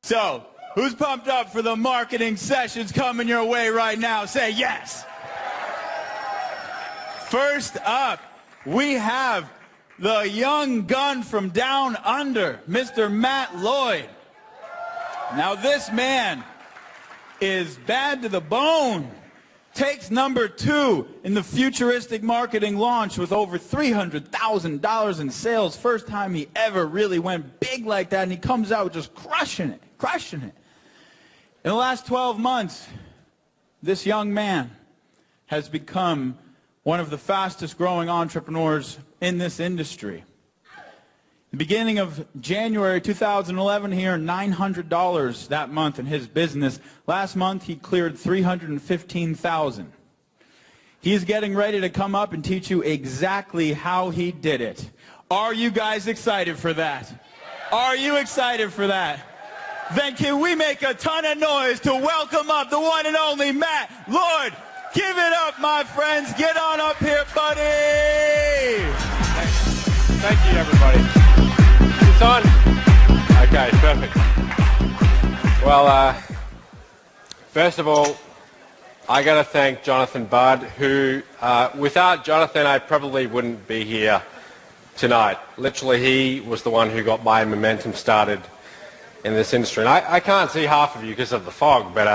So, who's pumped up for the marketing sessions coming your way right now? Say yes. First up, we have the young gun from down under, Mr. Matt Lloyd. Now this man is bad to the bone. Takes number 2 in the futuristic marketing launch with over $300,000 in sales. First time he ever really went big like that, and he comes out just crushing it, crushing it. In the last 12 months, this young man has become one of the fastest growing entrepreneurs in this industry. The beginning of January 2011, he earned $900 that month in his business. Last month, he cleared $315,000. He's getting ready to come up and teach you exactly how he did it. Are you guys excited for that? Are you excited for that? Then can we make a ton of noise to welcome up the one and only Matt Lloyd? Give it up, my friends. Get on up here, buddy. Thank you, everybody. Is this on? Okay, perfect. Well, first of all, I got to thank Jonathan Budd, who, without Jonathan, I probably wouldn't be here tonight. Literally, he was the one who got my momentum started in this industry. And I can't see half of you because of the fog, but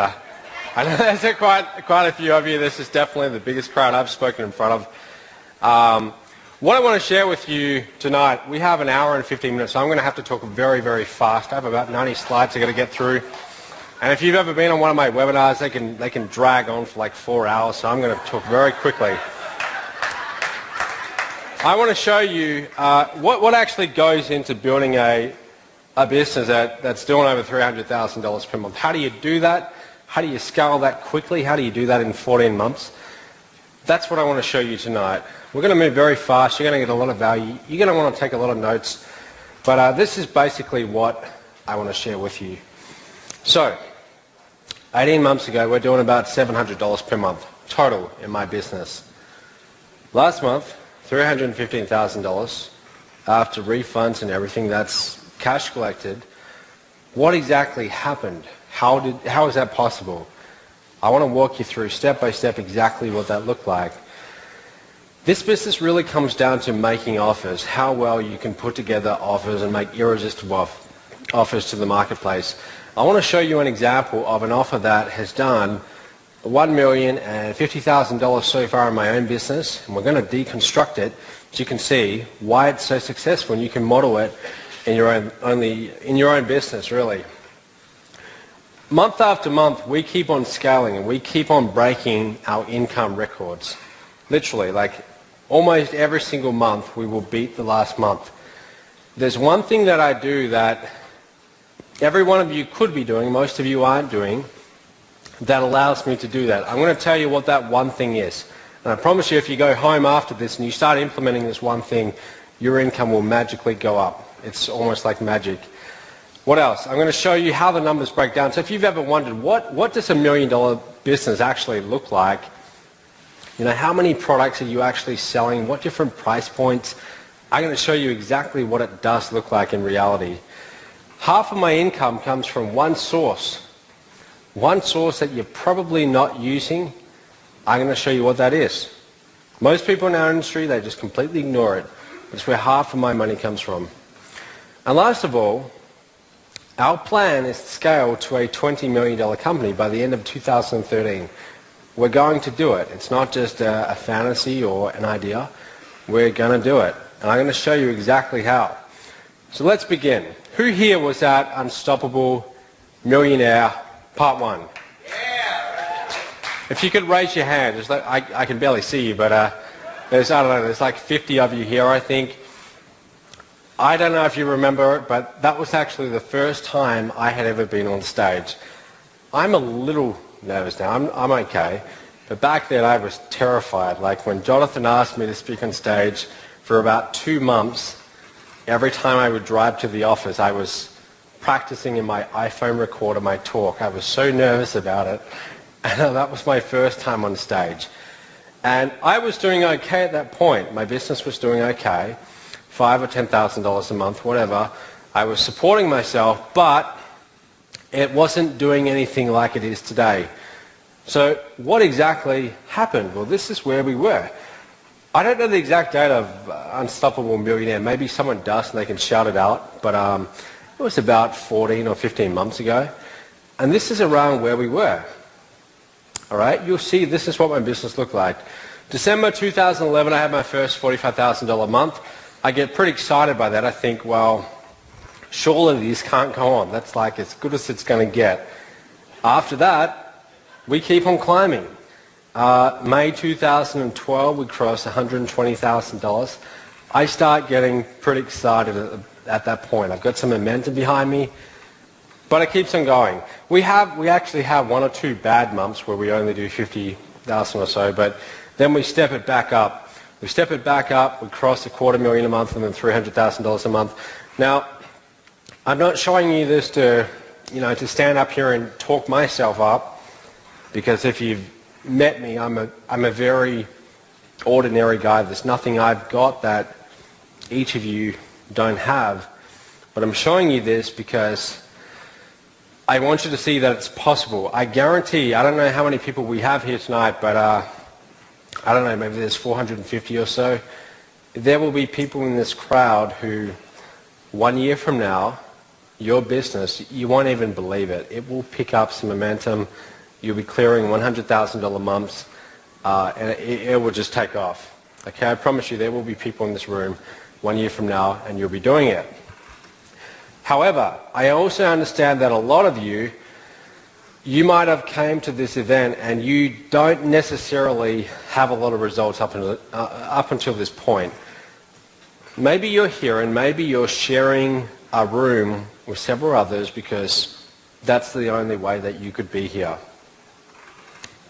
I know there's quite a few of you. This is definitely the biggest crowd I've spoken in front of. What I want to share with you tonight, we have an hour and 15 minutes, so I'm going to have to talk very, very fast. I have about 90 slides I've got to get through. And if you've ever been on one of my webinars, they can drag on for like 4 hours, so I'm going to talk very quickly. I want to show you what actually goes into building a business that's doing over $300,000 per month. How do you do that? How do you scale that quickly? How do you do that in 14 months? That's what I want to show you tonight. We're going to move very fast. You're going to get a lot of value. You're going to want to take a lot of notes. But this is basically what I want to share with you. So, 18 months ago, we're doing about $700 per month total in my business. Last month, $315,000 after refunds and everything. That's cash collected. What exactly happened? How is that possible? I want to walk you through step by step exactly what that looked like. This business really comes down to making offers, how well you can put together offers and make irresistible offers to the marketplace. I want to show you an example of an offer that has done $1,050,000 so far in my own business, and we're going to deconstruct it so you can see why it's so successful, and you can model it in your own business, really. Month after month, we keep on scaling and we keep on breaking our income records. Literally, like almost every single month, we will beat the last month. There's one thing that I do that every one of you could be doing, most of you aren't doing, that allows me to do that. I'm going to tell you what that one thing is. And I promise you, if you go home after this and you start implementing this one thing, your income will magically go up. It's almost like magic. What else? I'm going to show you how the numbers break down. So if you've ever wondered, what does $1 million business actually look like? You know, how many products are you actually selling? What different price points? I'm going to show you exactly what it does look like in reality. Half of my income comes from one source that you're probably not using. I'm going to show you what that is. Most people in our industry, they just completely ignore it. It's where half of my money comes from. And last of all, our plan is to scale to a $20 million company by the end of 2013. We're going to do it. It's not just a fantasy or an idea. We're going to do it. And I'm going to show you exactly how. So let's begin. Who here was at Unstoppable Millionaire Part 1? Yeah. If you could raise your hand. Just like, I can barely see you, but there's like 50 of you here, I think. I don't know if you remember it, but that was actually the first time I had ever been on stage. I'm a little nervous now. I'm okay. But back then I was terrified. Like when Jonathan asked me to speak on stage for about 2 months, every time I would drive to the office, I was practicing in my iPhone recorder my talk. I was so nervous about it. And that was my first time on stage. And I was doing okay at that point. My business was doing okay. $5,000 or $10,000 a month, whatever. I was supporting myself, but it wasn't doing anything like it is today. So what exactly happened? Well, this is where we were. I don't know the exact date of Unstoppable Millionaire. Maybe someone does and they can shout it out. But it was about 14 or 15 months ago. And this is around where we were. All right, you'll see this is what my business looked like. December 2011, I had my first $45,000 month. I get pretty excited by that. I think, well, surely this can't go on. That's like as good as it's going to get. After that, we keep on climbing. May 2012, we crossed $120,000. I start getting pretty excited at that point. I've got some momentum behind me, but it keeps on going. We actually have one or two bad months where we only do 50,000 or so, but then we step it back up. We cross $250,000 a month and then $300,000 a month. Now, I'm not showing you this to stand up here and talk myself up, because if you've met me, I'm a very ordinary guy. There's nothing I've got that each of you don't have. But I'm showing you this because I want you to see that it's possible. I guarantee, I don't know how many people we have here tonight, but I don't know, maybe there's 450 or so. There will be people in this crowd who 1 year from now, your business, you won't even believe it. It will pick up some momentum. You'll be clearing $100,000 months, and it will just take off. Okay, I promise you there will be people in this room 1 year from now, and you'll be doing it. However, I also understand that a lot of you might have came to this event and you don't necessarily have a lot of results up until this point. Maybe you're here and maybe you're sharing a room with several others because that's the only way that you could be here.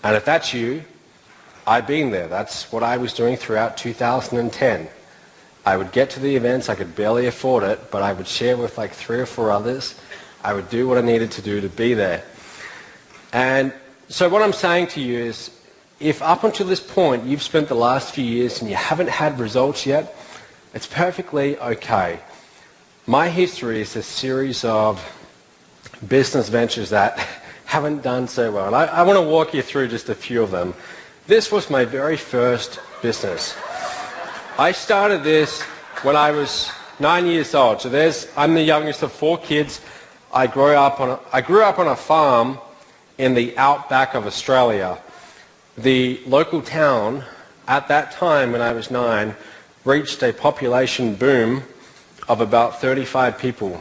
And if that's you, I've been there. That's what I was doing throughout 2010. I would get to the events, I could barely afford it, but I would share with like 3 or 4 others. I would do what I needed to do to be there. And so what I'm saying to you is, if up until this point you've spent the last few years and you haven't had results yet, it's perfectly okay. My history is a series of business ventures that haven't done so well. And I want to walk you through just a few of them. This was my very first business. I started this when I was 9 years old. So I'm the youngest of 4 kids. I grew up on a farm in the outback of Australia. The local town at that time when I was 9 reached a population boom of about 35 people.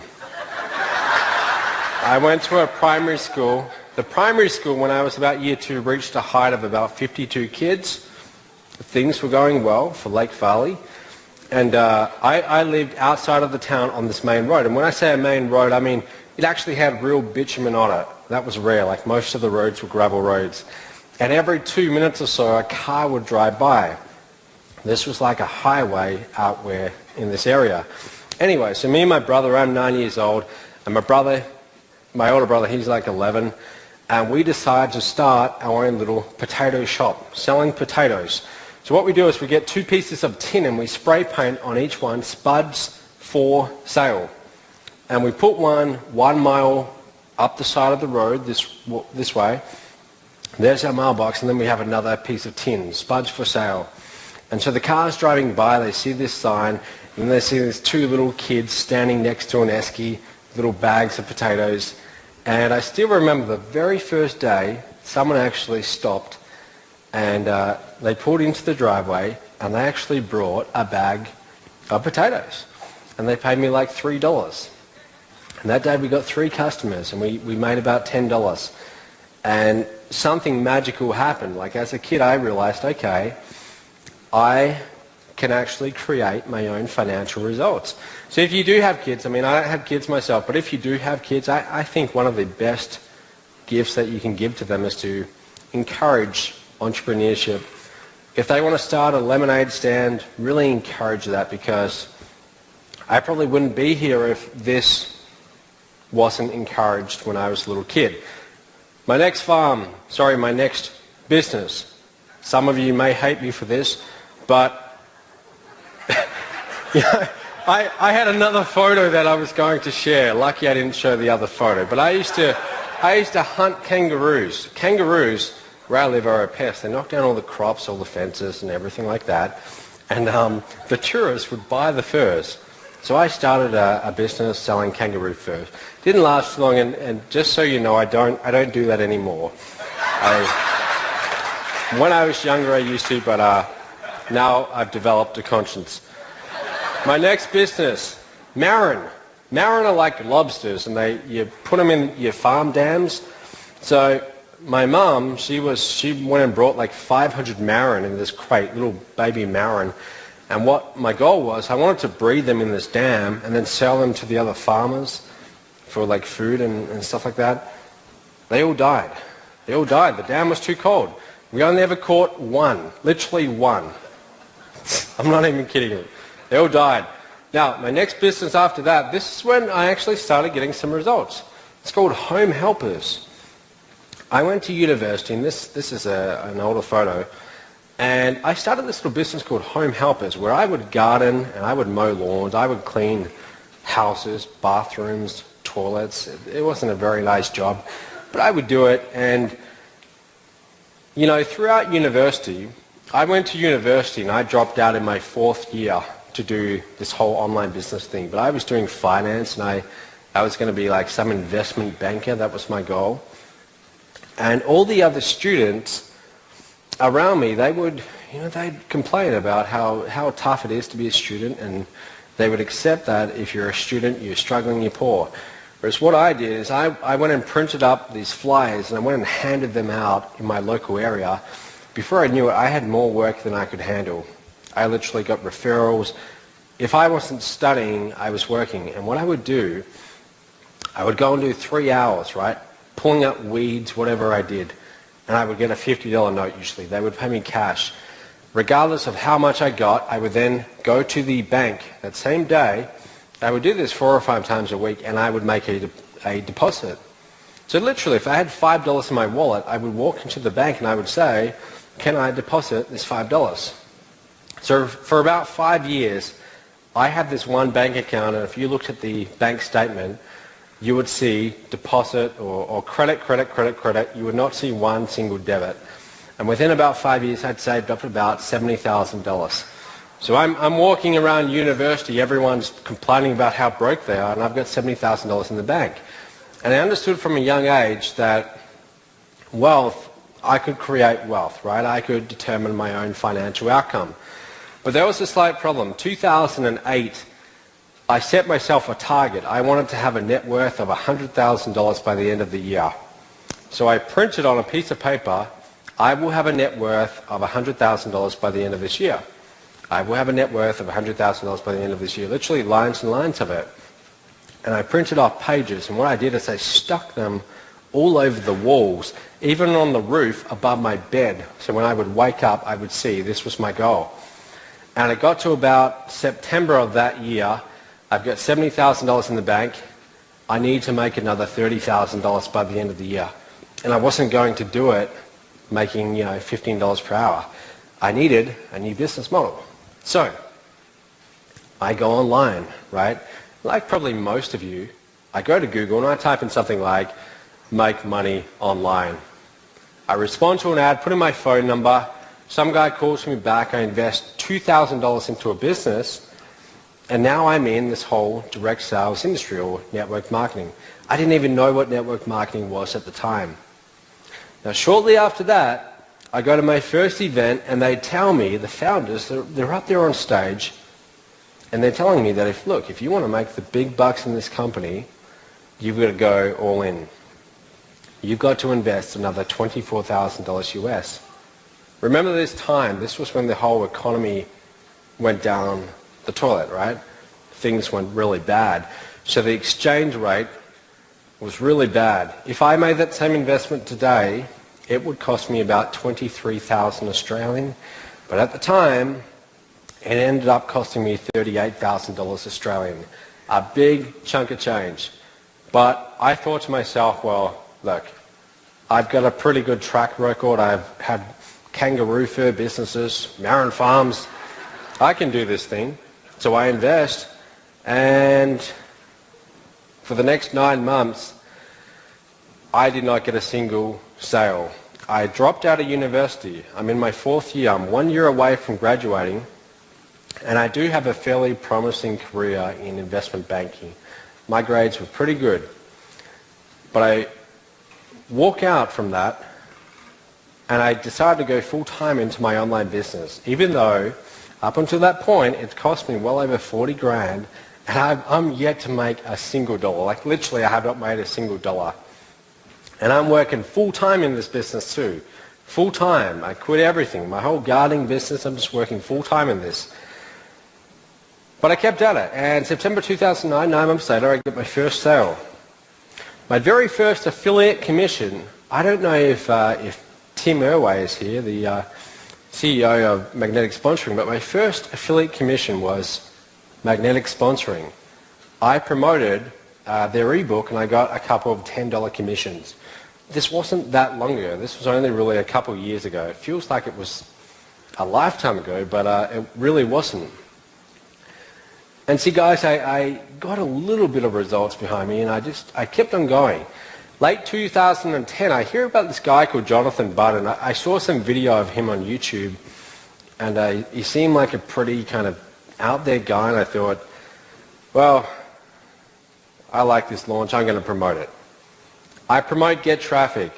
I went to a primary school. The primary school, when I was about year 2, reached a height of about 52 kids. Things were going well for Lake Valley. And I lived outside of the town on this main road. And when I say a main road, I mean it actually had real bitumen on it. That was rare. Like most of the roads were gravel roads. And every 2 minutes or so, a car would drive by. This was like a highway out where in this area. Anyway, so me and my brother, I'm 9 years old, and my older brother, he's like 11, and we decided to start our own little potato shop, selling potatoes. So what we do is we get 2 pieces of tin and we spray paint on each one, spuds for sale. And we put one 1 mile up the side of the road this way. There's our mailbox, and then we have another piece of tin, spuds for sale. And so the cars driving by, they see this sign, and they see these 2 little kids standing next to an esky, little bags of potatoes. And I still remember the very first day, someone actually stopped, and they pulled into the driveway, and they actually brought a bag of potatoes. And they paid me like $3. And that day we got 3 customers, and we made about $10. And something magical happened. Like as a kid, I realized, okay, I can actually create my own financial results. So if you do have kids, I mean, I don't have kids myself, but if you do have kids, I think one of the best gifts that you can give to them is to encourage entrepreneurship. If they want to start a lemonade stand, really encourage that, because I probably wouldn't be here if this wasn't encouraged when I was a little kid. My next business, some of you may hate me for this, but I had another photo that I was going to share. Lucky I didn't show the other photo. But I used to I used to hunt kangaroos. Kangaroos, where I live, are a pest. They knock down all the crops, all the fences and everything like that. And the tourists would buy the furs. So I started a business selling kangaroo furs. Didn't last long, and just so you know, I don't do that anymore. When I was younger, I used to, but now I've developed a conscience. My next business, marron. Marron are like lobsters, and you put them in your farm dams. So my mum, she went and brought like 500 marron in this crate, little baby marron. And what my goal was, I wanted to breed them in this dam and then sell them to the other farmers for like food and stuff like that. They all died. They all died. The dam was too cold. We only ever caught one, literally one. I'm not even kidding you. They all died. Now, my next business after that, this is when I actually started getting some results. It's called Home Helpers. I went to university, and this is an older photo, and I started this little business called Home Helpers, where I would garden and I would mow lawns, I would clean houses, bathrooms, toilets. It wasn't a very nice job, but I would do it. And you know, throughout university, I went to university and I dropped out in my 4th year to do this whole online business thing. But I was doing finance, and I was going to be like some investment banker. That was my goal. And all the other students around me, they'd complain about how tough it is to be a student, and they would accept that if you're a student, you're struggling, you're poor. Whereas what I did is I went and printed up these flyers, and I went and handed them out in my local area. Before I knew it, I had more work than I could handle. I literally got referrals. If I wasn't studying, I was working. And what I would do, I would go and do 3 hours, right? Pulling up weeds, whatever I did. And I would get a $50 note usually. They would pay me cash. Regardless of how much I got, I would then go to the bank that same day. I would do this 4 or 5 times a week, and I would make a deposit. So literally, if I had $5 in my wallet, I would walk into the bank and I would say, can I deposit this $5? So for about 5 years, I had this one bank account, and if you looked at the bank statement, you would see deposit or credit, credit, credit, credit. You would not see one single debit. And within about 5 years, I'd saved up about $70,000. So I'm walking around university, everyone's complaining about how broke they are, and I've got $70,000 in the bank. And I understood from a young age that wealth, I could create wealth, right? I could determine my own financial outcome. But there was a slight problem. 2008, I set myself a target. I wanted to have a net worth of $100,000 by the end of the year. So I printed on a piece of paper, I will have a net worth of $100,000 by the end of this year. I will have a net worth of $100,000 by the end of this year. Literally lines and lines of it. And I printed off pages, and what I did is I stuck them all over the walls, even on the roof above my bed. So when I would wake up, I would see this was my goal. And it got to about September of that year. I've got $70,000 in the bank. I need to make another $30,000 by the end of the year. And I wasn't going to do it making, $15 per hour. I needed a new business model. So I go online, right? Like probably most of you, I go to Google and I type in something like make money online. I respond to an ad, put in my phone number. Some guy calls me back. I invest $2,000 into a business, and now I'm in this whole direct sales industry or network marketing. I didn't even know what network marketing was at the time. Now, shortly after that, I go to my first event, and they tell me, the founders, they're up there on stage, and they're telling me that if you want to make the big bucks in this company, you've got to go all in. You've got to invest another $24,000 US. Remember this time, this was when the whole economy went down the toilet, right? Things went really bad. So the exchange rate was really bad. If I made that same investment today, it would cost me about 23,000 Australian. But at the time, it ended up costing me $38,000 Australian. A big chunk of change. But I thought to myself, well, look, I've got a pretty good track record. I've had kangaroo fur businesses, marron farms. I can do this thing. So I invest, and for the next 9 months, I did not get a single sale. I dropped out of university. I'm in my 4th year. I'm 1 year away from graduating, and I do have a fairly promising career in investment banking. My grades were pretty good. But I walk out from that, and I decided to go full-time into my online business, even though up until that point it cost me well over 40 grand, and I'm yet to make a single dollar. Like literally I have not made a single dollar. And I'm working full-time in this business too. Full-time. I quit everything. My whole gardening business, I'm just working full-time in this. But I kept at it. And September 2009, 9 months later, I get my first sale. My very first affiliate commission, I don't know if Tim Irway is here, the CEO of Magnetic Sponsoring, but my first affiliate commission was Magnetic Sponsoring. I promoted their ebook and I got a couple of $10 commissions. This wasn't that long ago. This was only really a couple of years ago. It feels like it was a lifetime ago, but it really wasn't. And see, guys, I got a little bit of results behind me, and I kept on going. Late 2010, I hear about this guy called Jonathan Budd, and I saw some video of him on YouTube, and he seemed like a pretty kind of out there guy, and I thought, well, I like this launch, I'm going to promote it. I promote Get Traffic,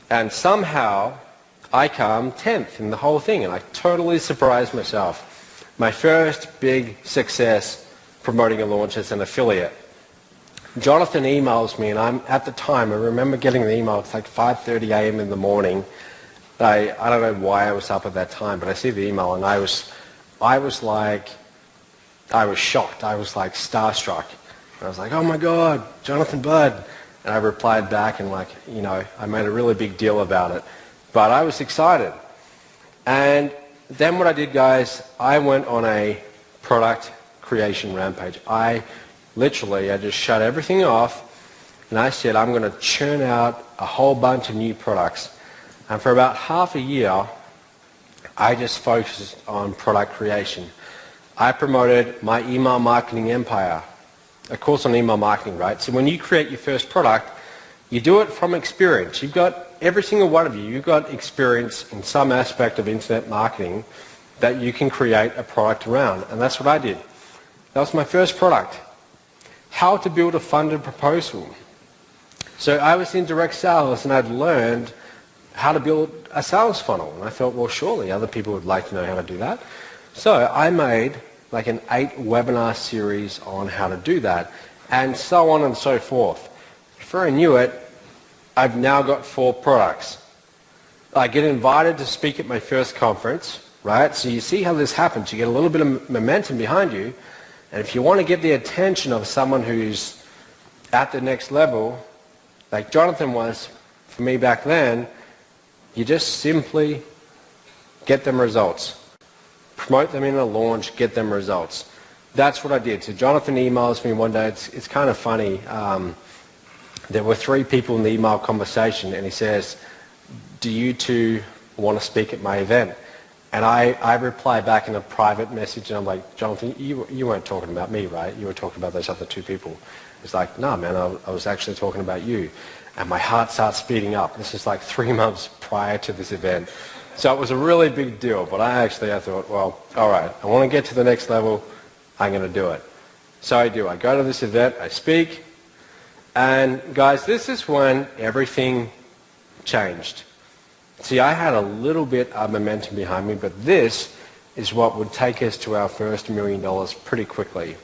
and somehow I come 10th in the whole thing, and I totally surprised myself. My first big success promoting a launch as an affiliate. Jonathan emails me, and at the time, I remember getting the email, it's like 5:30 a.m. in the morning. I don't know why I was up at that time, but I see the email, and I was shocked. I was like starstruck. And I was like, oh my God, Jonathan Budd. And I replied back, and like, you know, I made a really big deal about it. But I was excited. And then what I did, guys, I went on a product creation rampage. I just shut everything off, and I said I'm going to churn out a whole bunch of new products. And for about half a year, I just focused on product creation. I promoted my email marketing empire, a course on email marketing, right? So when you create your first product, you do it from experience. You've got, every single one of you, you've got experience in some aspect of internet marketing that you can create a product around. And that's what I did. That was my first product. How to build a funded proposal. So I was in direct sales, and I'd learned how to build a sales funnel. And I thought, well, surely other people would like to know how to do that. So I made like an 8-webinar series on how to do that, and so on and so forth. Before I knew it, I've now got 4 products. I get invited to speak at my first conference, right? So you see how this happens. You get a little bit of momentum behind you, and if you want to get the attention of someone who's at the next level, like Jonathan was for me back then, you just simply get them results. Promote them in a launch, get them results. That's what I did. So Jonathan emails me one day. It's kind of funny. There were 3 people in the email conversation, and he says, do you two want to speak at my event? And I reply back in a private message, and I'm like, Jonathan, you weren't talking about me, right? You were talking about those other 2 people. It's like, no, man, I was actually talking about you. And my heart starts speeding up. This is like 3 months prior to this event. So it was a really big deal, but I thought, well, all right, I want to get to the next level, I'm going to do it. So I do. I go to this event, I speak, and guys, this is when everything changed. See, I had a little bit of momentum behind me, but this is what would take us to our first $1 million pretty quickly.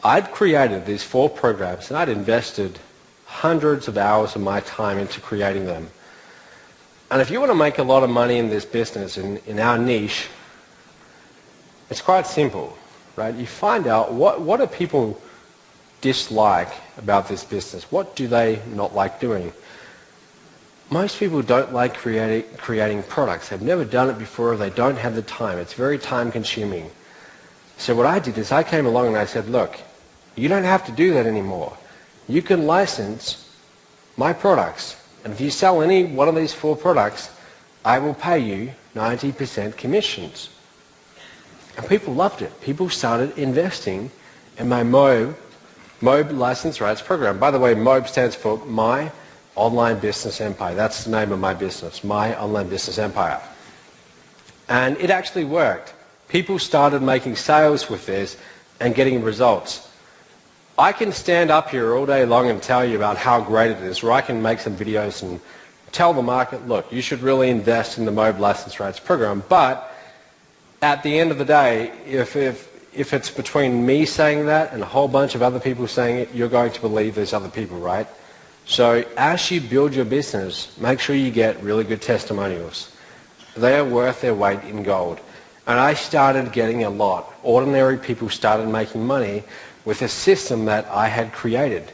I'd created these 4 programs, and I'd invested hundreds of hours of my time into creating them. And if you want to make a lot of money in this business, in our niche, it's quite simple, right? You find out what do people dislike about this business? What do they not like doing? Most people don't like creating products. They've never done it before. They don't have the time. It's very time consuming. So what I did is I came along and I said, look, you don't have to do that anymore. You can license my products. And if you sell any one of these 4 products, I will pay you 90% commissions. And people loved it. People started investing in my MOBE license rights program. By the way, MOBE stands for My Online Business Empire. That's the name of my business, My Online Business Empire. And it actually worked. People started making sales with this and getting results. I can stand up here all day long and tell you about how great it is, or I can make some videos and tell the market, look, you should really invest in the MOBE license rates program. But at the end of the day, if it's between me saying that and a whole bunch of other people saying it, you're going to believe those other people, right? So as you build your business, make sure you get really good testimonials. They are worth their weight in gold. And I started getting a lot. Ordinary people started making money with a system that I had created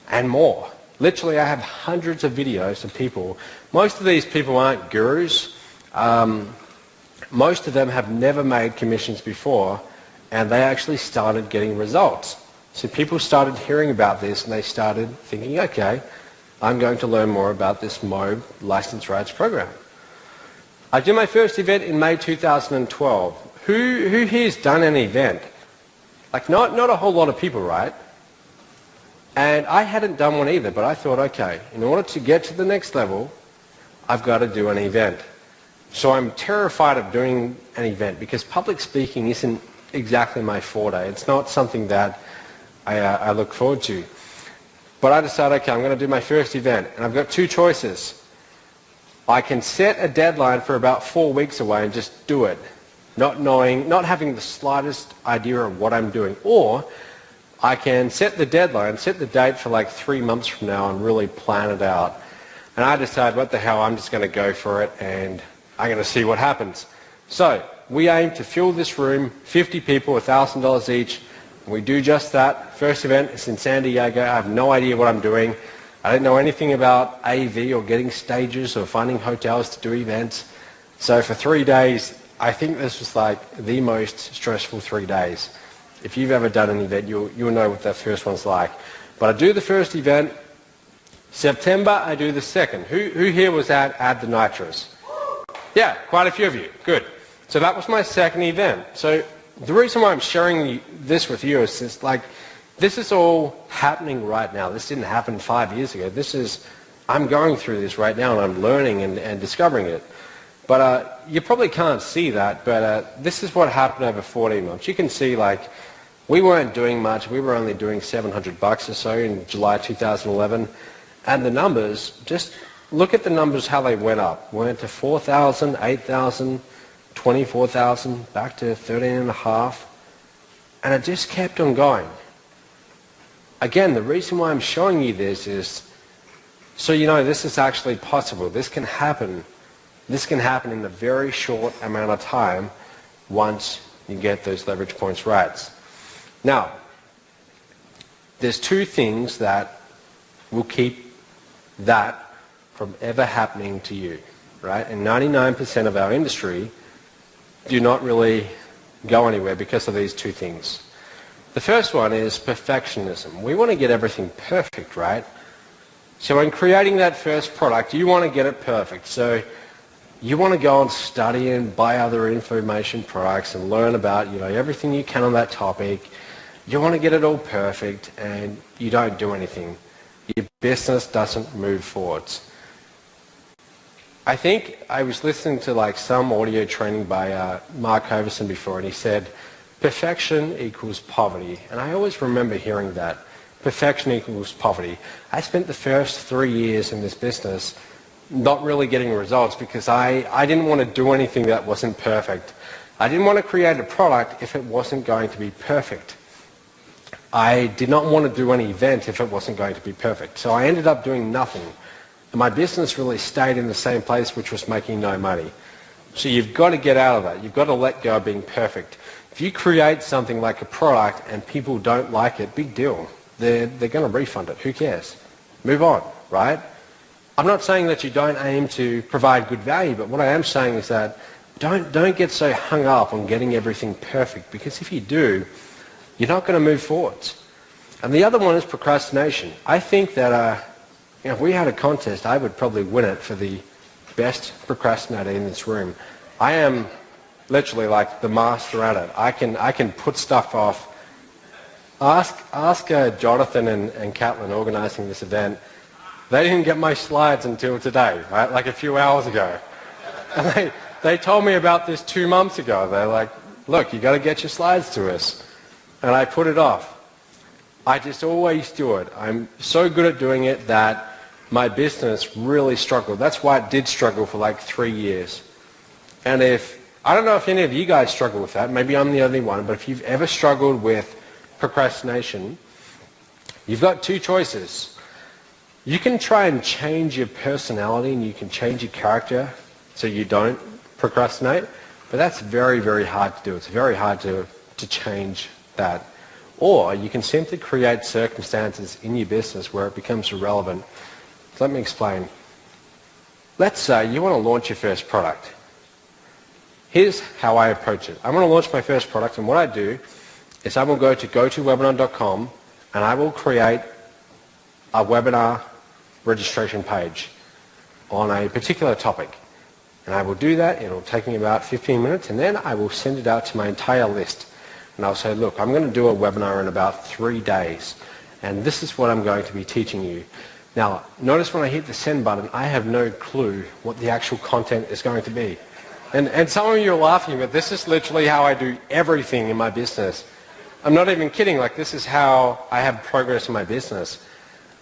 and more. Literally, I have hundreds of videos of people. Most of these people aren't gurus. Most of them have never made commissions before, and they actually started getting results. So people started hearing about this, and they started thinking, okay, I'm going to learn more about this MOBE license rates program. I did my first event in May 2012. Who here's done an event? Like not a whole lot of people, right? And I hadn't done one either, but I thought, okay, in order to get to the next level, I've got to do an event. So I'm terrified of doing an event because public speaking isn't exactly my forte. It's not something that I look forward to. But I decided, okay, I'm going to do my first event, and I've got two choices. I can set a deadline for about 4 weeks away and just do it, not having the slightest idea of what I'm doing. Or I can set the deadline, set the date for like 3 months from now and really plan it out. And I decided, what the hell, I'm just going to go for it and I'm going to see what happens. So we aim to fill this room, 50 people, $1,000 each. And we do just that. First event is in San Diego. I have no idea what I'm doing. I don't know anything about AV or getting stages or finding hotels to do events. So for 3 days, I think this was like the most stressful 3 days. If you've ever done an event, you'll know what that first one's like. But I do the first event. September, I do the second. Who here was at Add the Nitros? Yeah, quite a few of you. Good. So that was my second event. So the reason why I'm sharing this with you is just like, this is all happening right now. This didn't happen 5 years ago. I'm going through this right now and I'm learning and discovering it. But you probably can't see that, but this is what happened over 14 months. You can see like we weren't doing much. We were only doing $700 or so in July 2011. And the numbers, just look at the numbers, how they went up. Went to 4,000, 8,000, 24,000, back to 13.5. And it just kept on going. Again, the reason why I'm showing you this is so you know this is actually possible. This can happen. This can happen in a very short amount of time once you get those leverage points right. Now, there's two things that will keep that from ever happening to you, right? And 99% of our industry do not really go anywhere because of these two things. The first one is perfectionism. We want to get everything perfect, right? So in creating that first product, you want to get it perfect. So you want to go and study and buy other information products and learn about, everything you can on that topic. You want to get it all perfect and you don't do anything. Your business doesn't move forwards. I think I was listening to like some audio training by Mark Hoverson before, and he said, perfection equals poverty. And I always remember hearing that. Perfection equals poverty. I spent the first 3 years in this business not really getting results because I didn't want to do anything that wasn't perfect. I didn't want to create a product if it wasn't going to be perfect. I did not want to do any event if it wasn't going to be perfect. So I ended up doing nothing. And my business really stayed in the same place, which was making no money. So you've got to get out of that. You've got to let go of being perfect. If you create something like a product and people don't like it, big deal. They're going to refund it. Who cares? Move on, right? I'm not saying that you don't aim to provide good value, but what I am saying is that don't get so hung up on getting everything perfect, because if you do, you're not going to move forwards. And the other one is procrastination. I think that if we had a contest, I would probably win it for the best procrastinator in this room. I am literally like the master at it. I can put stuff off. Ask Jonathan and Catlin organizing this event. They didn't get my slides until today, right? Like a few hours ago. And they told me about this 2 months ago. They're like, look, you got to get your slides to us. And I put it off. I just always do it. I'm so good at doing it that my business really struggled. That's why it did struggle for like 3 years. And I don't know if any of you guys struggle with that. Maybe I'm the only one. But if you've ever struggled with procrastination, you've got two choices. You can try and change your personality and you can change your character so you don't procrastinate, but that's very, very hard to do. It's very hard to change that. Or you can simply create circumstances in your business where it becomes irrelevant. So let me explain. Let's say you want to launch your first product. Here's how I approach it. I want to launch my first product, and what I do is I will go to gotowebinar.com and I will create a webinar registration page on a particular topic. And I will do that. It'll take me about 15 minutes, and then I will send it out to my entire list. And I'll say, look, I'm going to do a webinar in about 3 days, and this is what I'm going to be teaching you. Now, notice when I hit the send button, I have no clue what the actual content is going to be. And some of you are laughing, but this is literally how I do everything in my business. I'm not even kidding. Like, this is how I have progress in my business.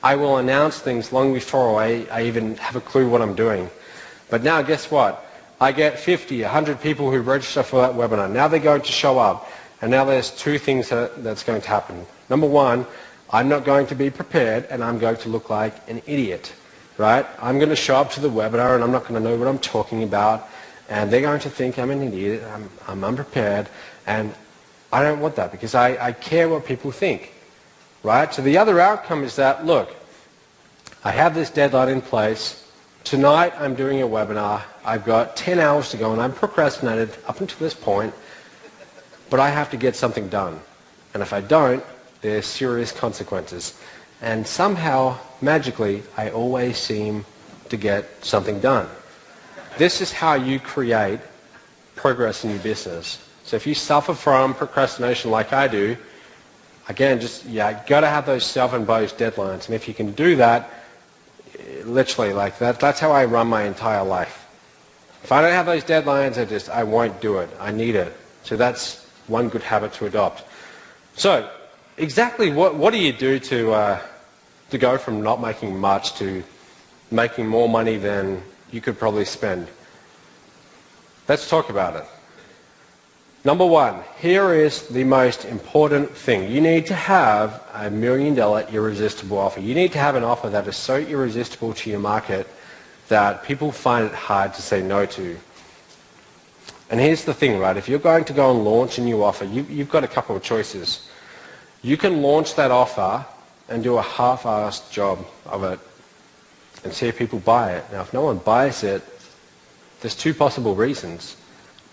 I will announce things long before I even have a clue what I'm doing. But now guess what? I get 50, 100 people who register for that webinar. Now they're going to show up. And now there's two things that's going to happen. Number one, I'm not going to be prepared and I'm going to look like an idiot. Right? I'm going to show up to the webinar and I'm not going to know what I'm talking about. And they're going to think I'm an idiot. I'm unprepared. And I don't want that because I care what people think. Right? So the other outcome is that, look, I have this deadline in place. Tonight I'm doing a webinar. I've got 10 hours to go and I'm procrastinated up until this point, but I have to get something done. And if I don't, there's serious consequences. And somehow, magically, I always seem to get something done. This is how you create progress in your business. So if you suffer from procrastination like I do, again, got to have those self-imposed deadlines. And if you can do that, literally like that's how I run my entire life. If I don't have those deadlines, I won't do it. I need it. So that's one good habit to adopt. So exactly what do you do to go from not making much to making more money than you could probably spend? Let's talk about it. Number one, here is the most important thing. You need to have a $1 million irresistible offer. You need to have an offer that is so irresistible to your market that people find it hard to say no to. And here's the thing, right? If you're going to go and launch a new offer, you've got a couple of choices. You can launch that offer and do a half-assed job of it and see if people buy it. Now, if no one buys it, there's two possible reasons.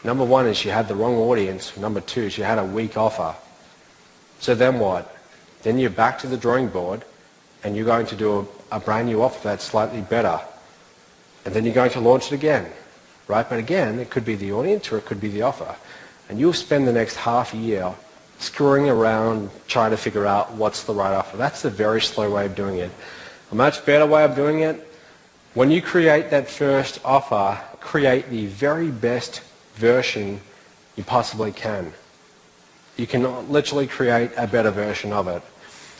Number one is you had the wrong audience. Number two is you had a weak offer. So then what? Then you're back to the drawing board and you're going to do a brand new offer that's slightly better. And then you're going to launch it again. Right? But again, it could be the audience or it could be the offer. And you'll spend the next half a year screwing around trying to figure out what's the right offer. That's the very slow way of doing it. A much better way of doing it, when you create that first offer, create the very best version you possibly can. You can literally create a better version of it.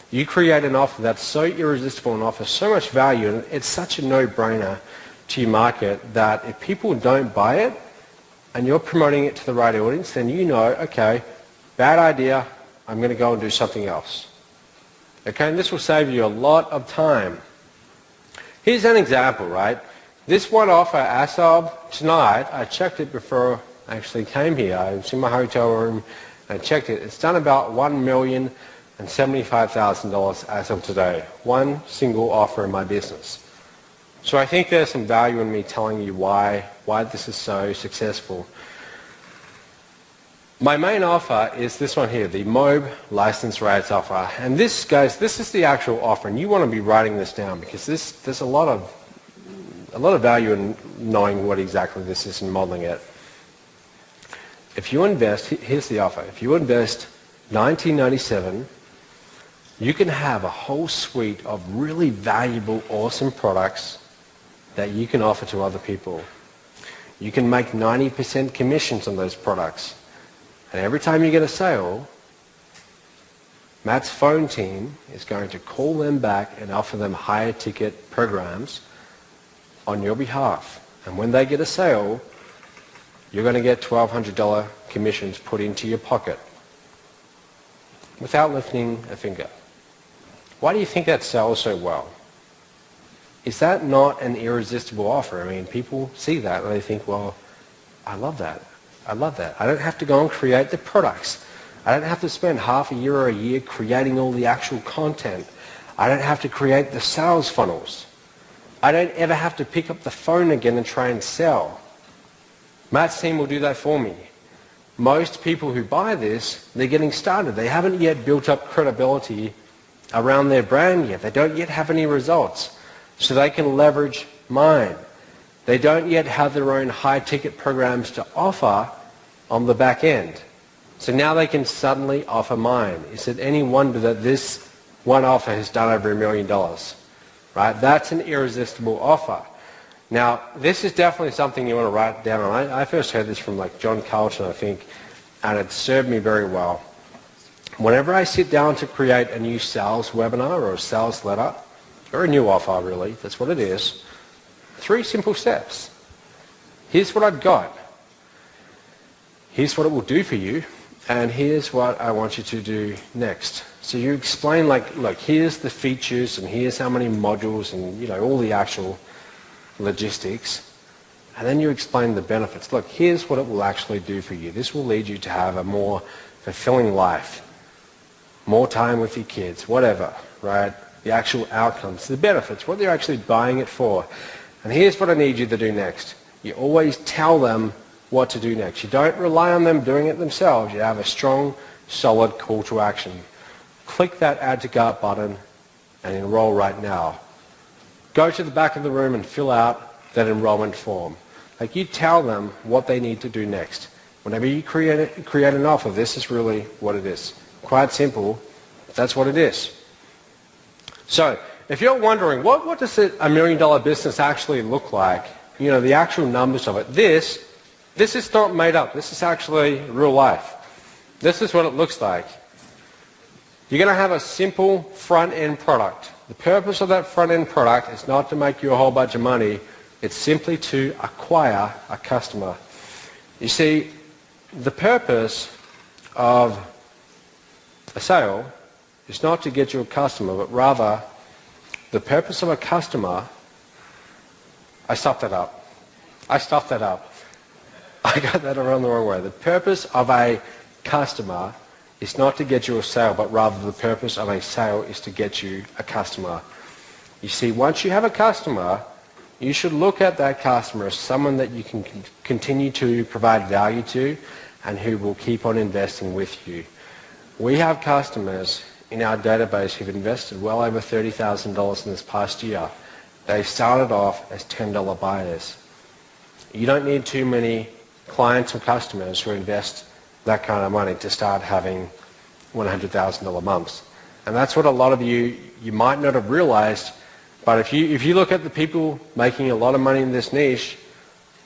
You create an offer that's so irresistible and offers so much value, and it's such a no-brainer to your market that if people don't buy it and you're promoting it to the right audience, then you know, okay, bad idea, I'm going to go and do something else. Okay, and this will save you a lot of time. Here's an example, right? This one offer, as of tonight, I checked it before I actually came here. I was in my hotel room and I checked it. It's done about $1,075,000 as of today. One single offer in my business. So I think there's some value in me telling you why this is so successful. My main offer is this one here, the MOBE license rates offer. And this, guys, this is the actual offer, and you want to be writing this down because there's a lot of value in knowing what exactly this is and modeling it. If you invest, here's the offer. If you invest $19.97 You can have a whole suite of really valuable, awesome products that you can offer to other people. You can make 90% commissions on those products. And every time you get a sale, Matt's phone team is going to call them back and offer them higher ticket programs on your behalf. And when they get a sale, you're going to get $1,200 commissions put into your pocket without lifting a finger. Why do you think that sells so well? Is that not an irresistible offer? I mean, people see that and they think, well, I love that. I love that. I don't have to go and create the products. I don't have to spend half a year or a year creating all the actual content. I don't have to create the sales funnels. I don't ever have to pick up the phone again and try and sell. Matt's team will do that for me. Most people who buy this, they're getting started. They haven't yet built up credibility around their brand yet. They don't yet have any results. So they can leverage mine. They don't yet have their own high-ticket programs to offer on the back end. So now they can suddenly offer mine. Is it any wonder that this one offer has done over $1 million? Right? That's an irresistible offer. Now, this is definitely something you want to write down. I first heard this from like John Carlton, I think, and it served me very well. Whenever I sit down to create a new sales webinar or a sales letter, or a new offer really, that's what it is, 3 simple steps. Here's what I've got. Here's what it will do for you, and here's what I want you to do next. So you explain like, look, here's the features, and here's how many modules, and you know, all the actual logistics, and then you explain the benefits. Look, here's what it will actually do for you. This will lead you to have a more fulfilling life, more time with your kids, whatever, right? The actual outcomes, the benefits, what they're actually buying it for. And here's what I need you to do next. You always tell them what to do next. You don't rely on them doing it themselves. You have a strong, solid call to action. Click that Add to Cart button and enroll right now. Go to the back of the room and fill out that enrollment form. Like, you tell them what they need to do next. Whenever you create an offer, this is really what it is. Quite simple, but that's what it is. So, if you're wondering, what does a $1 million business actually look like? You know, the actual numbers of it. This is not made up. This is actually real life. This is what it looks like. You're going to have a simple front-end product. The purpose of that front-end product is not to make you a whole bunch of money. It's simply to acquire a customer. You see, the purpose of a sale is not to get you a customer, but rather the purpose of a customer. I stuffed that up. I got that around the wrong way. The purpose of a customer is not to get you a sale, but rather the purpose of a sale is to get you a customer. You see, once you have a customer, you should look at that customer as someone that you can continue to provide value to and who will keep on investing with you. We have customers in our database who've invested well over $30,000 in this past year. They started off as $10 buyers. You don't need too many clients or customers who invest that kind of money to start having $100,000 months. And that's what a lot of you might not have realized, but if you look at the people making a lot of money in this niche,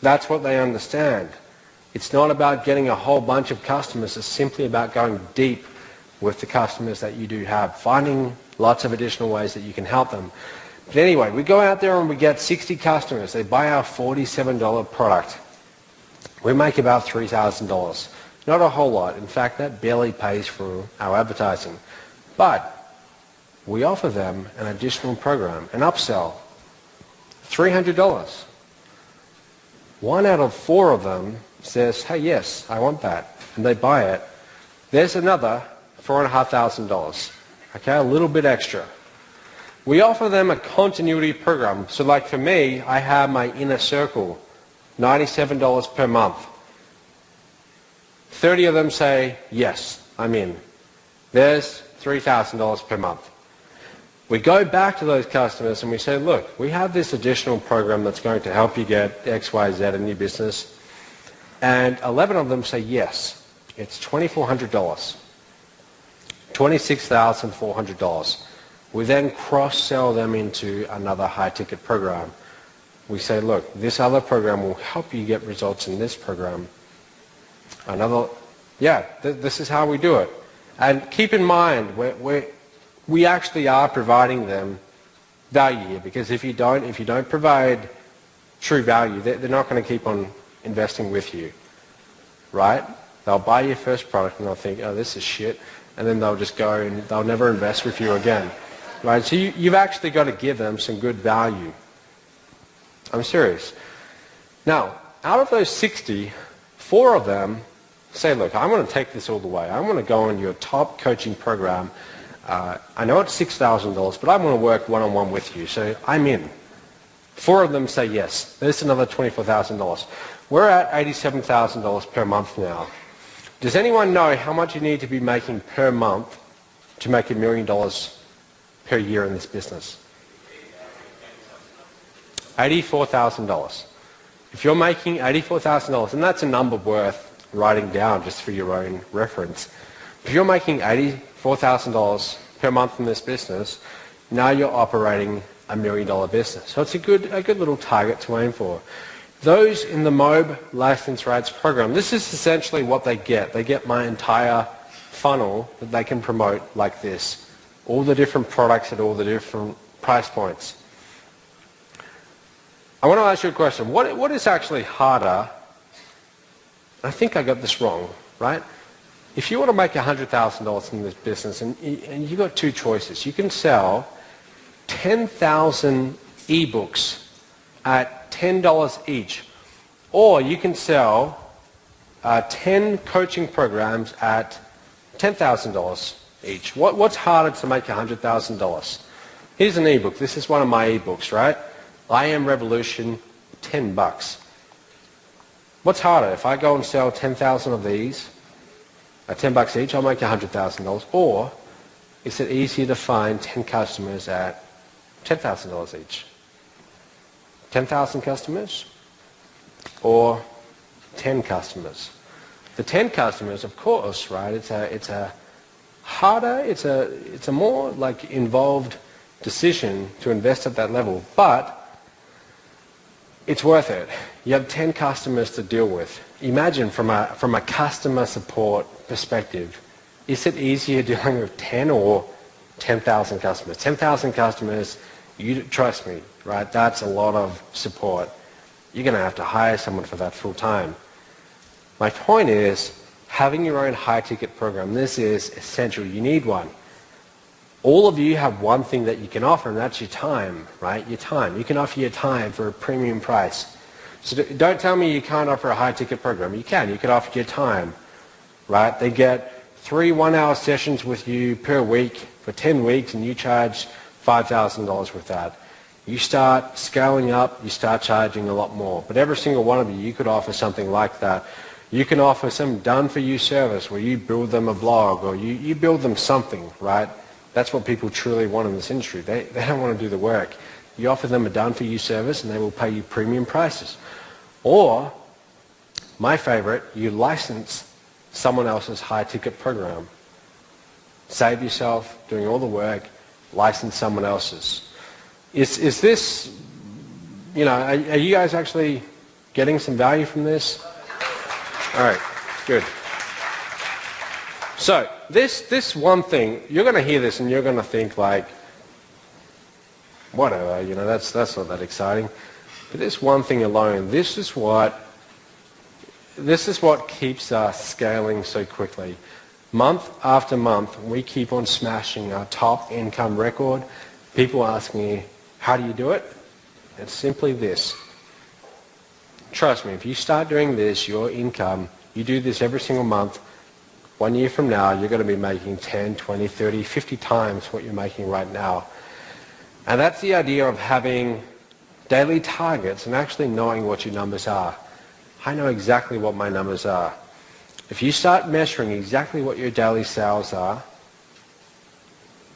that's what they understand. It's not about getting a whole bunch of customers, it's simply about going deep with the customers that you do have, finding lots of additional ways that you can help them. But anyway, we go out there and we get 60 customers. They buy our $47 product. We make about $3,000. Not a whole lot. In fact, that barely pays for our advertising. But we offer them an additional program, an upsell, $300. 1 out of 4 of them says, hey, yes, I want that. And they buy it. There's another $4,500. Okay, a little bit extra. We offer them a continuity program. So like for me, I have my inner circle, $97 per month. 30 of them say, yes, I'm in. There's $3,000 per month. We go back to those customers and we say, look, we have this additional program that's going to help you get X, Y, Z in your business. And 11 of them say, yes, it's $2,400. $26,400. We then cross-sell them into another high-ticket program. We say, look, this other program will help you get results in this program. This is how we do it. And keep in mind, we actually are providing them value here, because if you don't provide true value, they're not going to keep on investing with you, right? They'll buy your first product and they'll think, oh, this is shit, and then they'll just go and they'll never invest with you again, right? So you've actually got to give them some good value. I'm serious. Now, out of those 60, 4 of them say, look, I want to take this all the way. I want to go on your top coaching program. I know it's $6,000, but I want to work one-on-one with you, so I'm in. 4 of them say yes. There's another $24,000. We're at $87,000 per month now. Does anyone know how much you need to be making per month to make $1 million per year in this business? $84,000. If you're making $84,000, and that's a number worth writing down just for your own reference. If you're making $84,000 per month in this business, now you're operating $1 million business. So it's a good little target to aim for. Those in the MOBE license rights program, this is essentially what they get. They get my entire funnel that they can promote like this. All the different products at all the different price points. I want to ask you a question. What is actually harder? I think I got this wrong, right? If you want to make $100,000 in this business, and you've got 2 choices. You can sell 10,000 ebooks at $10 each, or you can sell 10 coaching programs at $10,000 each. What's harder to make $100,000? Here's an ebook. This is one of my ebooks, right? I Am Revolution, $10. What's harder? If I go and sell 10,000 of these at $10 each, I'll make $100,000. Or is it easier to find 10 customers at $10,000 each? 10,000 customers or 10 customers? The 10 customers, of course, right? It's a harder, it's a more like involved decision to invest at that level, but it's worth it. You have 10 customers to deal with. Imagine from a customer support perspective, is it easier dealing with 10 or 10,000 customers? 10,000 customers, you trust me, right? That's a lot of support. You're going to have to hire someone for that full time. My point is, having your own high-ticket program, this is essential. You need one. All of you have one thing that you can offer, and that's your time, right? Your time. You can offer your time for a premium price. So don't tell me you can't offer a high-ticket program. You can. You can offer your time, right? They get 3 one-hour sessions with you per week for 10 weeks, and you charge $5,000 with that. You start scaling up, you start charging a lot more. But every single one of you could offer something like that. You can offer some done-for-you service where you build them a blog, or you build them something, right? That's what people truly want in this industry. They don't want to do the work. You offer them a done-for-you service and they will pay you premium prices. Or, my favorite, you license someone else's high-ticket program. Save yourself doing all the work, license someone else's. Is this, you know, are you guys actually getting some value from this? All right, good. So, this one thing, you're going to hear this and you're going to think like, whatever, you know, that's not that exciting. But this one thing alone, this is what keeps us scaling so quickly. Month after month, we keep on smashing our top income record. People ask me, how do you do it? It's simply this. Trust me, if you start doing this, your income, you do this every single month, 1 year from now, you're going to be making 10, 20, 30, 50 times what you're making right now. And that's the idea of having daily targets and actually knowing what your numbers are. I know exactly what my numbers are. If you start measuring exactly what your daily sales are,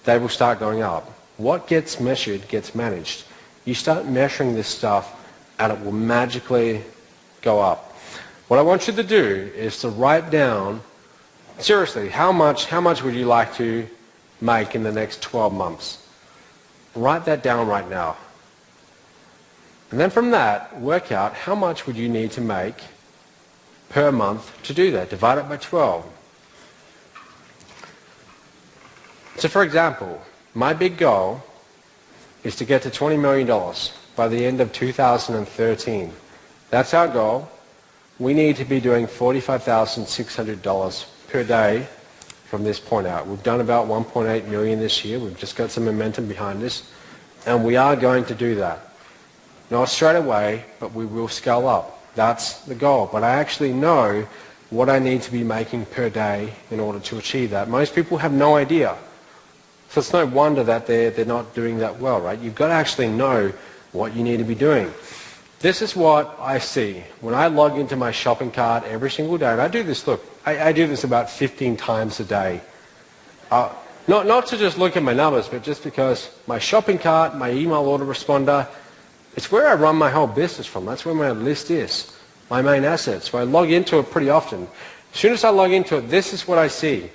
they will start going up. What gets measured gets managed. You start measuring this stuff and it will magically go up. What I want you to do is to write down Seriously, how much would you like to make in the next 12 months? Write that down right now. And then from that, work out how much would you need to make per month to do that. Divide it by 12. So for example, my big goal is to get to $20 million by the end of 2013. That's our goal. We need to be doing $45,600 per day from this point out. We've done about 1.8 million this year. We've just got some momentum behind us, and we are going to do that. Not straight away, but we will scale up. That's the goal. But I actually know what I need to be making per day in order to achieve that. Most people have no idea. So it's no wonder that they're not doing that well, right? You've got to actually know what you need to be doing. This is what I see when I log into my shopping cart every single day. And I do this, look, I do this about 15 times a day. Not to just look at my numbers, but just because my shopping cart, my email autoresponder, it's where I run my whole business from. That's where my list is, my main assets. So I log into it pretty often. As soon as I log into it, this is what I see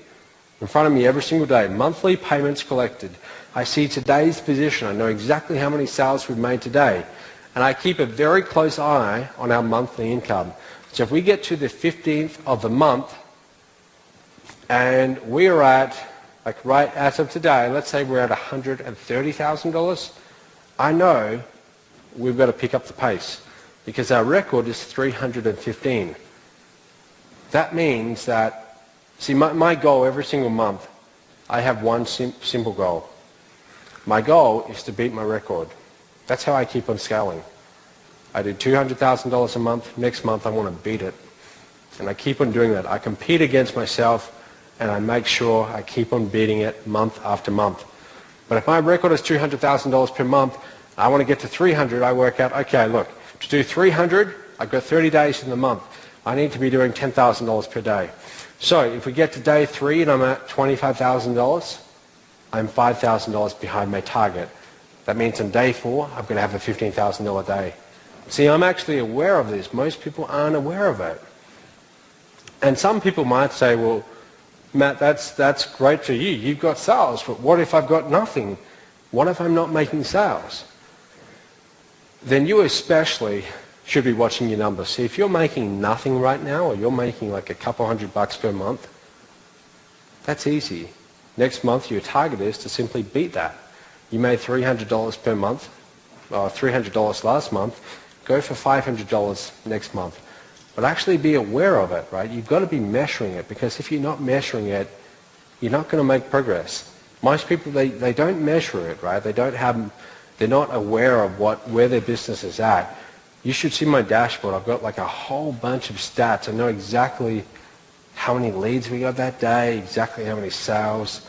in front of me every single day. Monthly payments collected. I see today's position. I know exactly how many sales we've made today. And I keep a very close eye on our monthly income. So if we get to the 15th of the month and we are at, like right as of today, let's say we're at $130,000, I know we've got to pick up the pace because our record is 315. That means that, see, my goal every single month, I have one simple goal. My goal is to beat my record. That's how I keep on scaling. I do $200,000 a month. Next month I want to beat it. And I keep on doing that. I compete against myself and I make sure I keep on beating it month after month. But if my record is $200,000 per month, I want to get to 300, I work out, okay, look, to do 300, I've got 30 days in the month. I need to be doing $10,000 per day. So if we get to day 3 and I'm at $25,000, I'm $5,000 behind my target. That means on day 4, I'm going to have a $15,000 day. See, I'm actually aware of this. Most people aren't aware of it. And some people might say, well, Matt, that's great for you. You've got sales, but what if I've got nothing? What if I'm not making sales? Then you especially should be watching your numbers. See, if you're making nothing right now, or you're making like a couple $100 per month, that's easy. Next month, your target is to simply beat that. You made $300 per month, or $300 last month, go for $500 next month. But actually be aware of it, right? You've got to be measuring it, because if you're not measuring it, you're not going to make progress. Most people, they don't measure it, right? They're not aware of where their business is at. You should see my dashboard. I've got like a whole bunch of stats. I know exactly how many leads we got that day, exactly how many sales.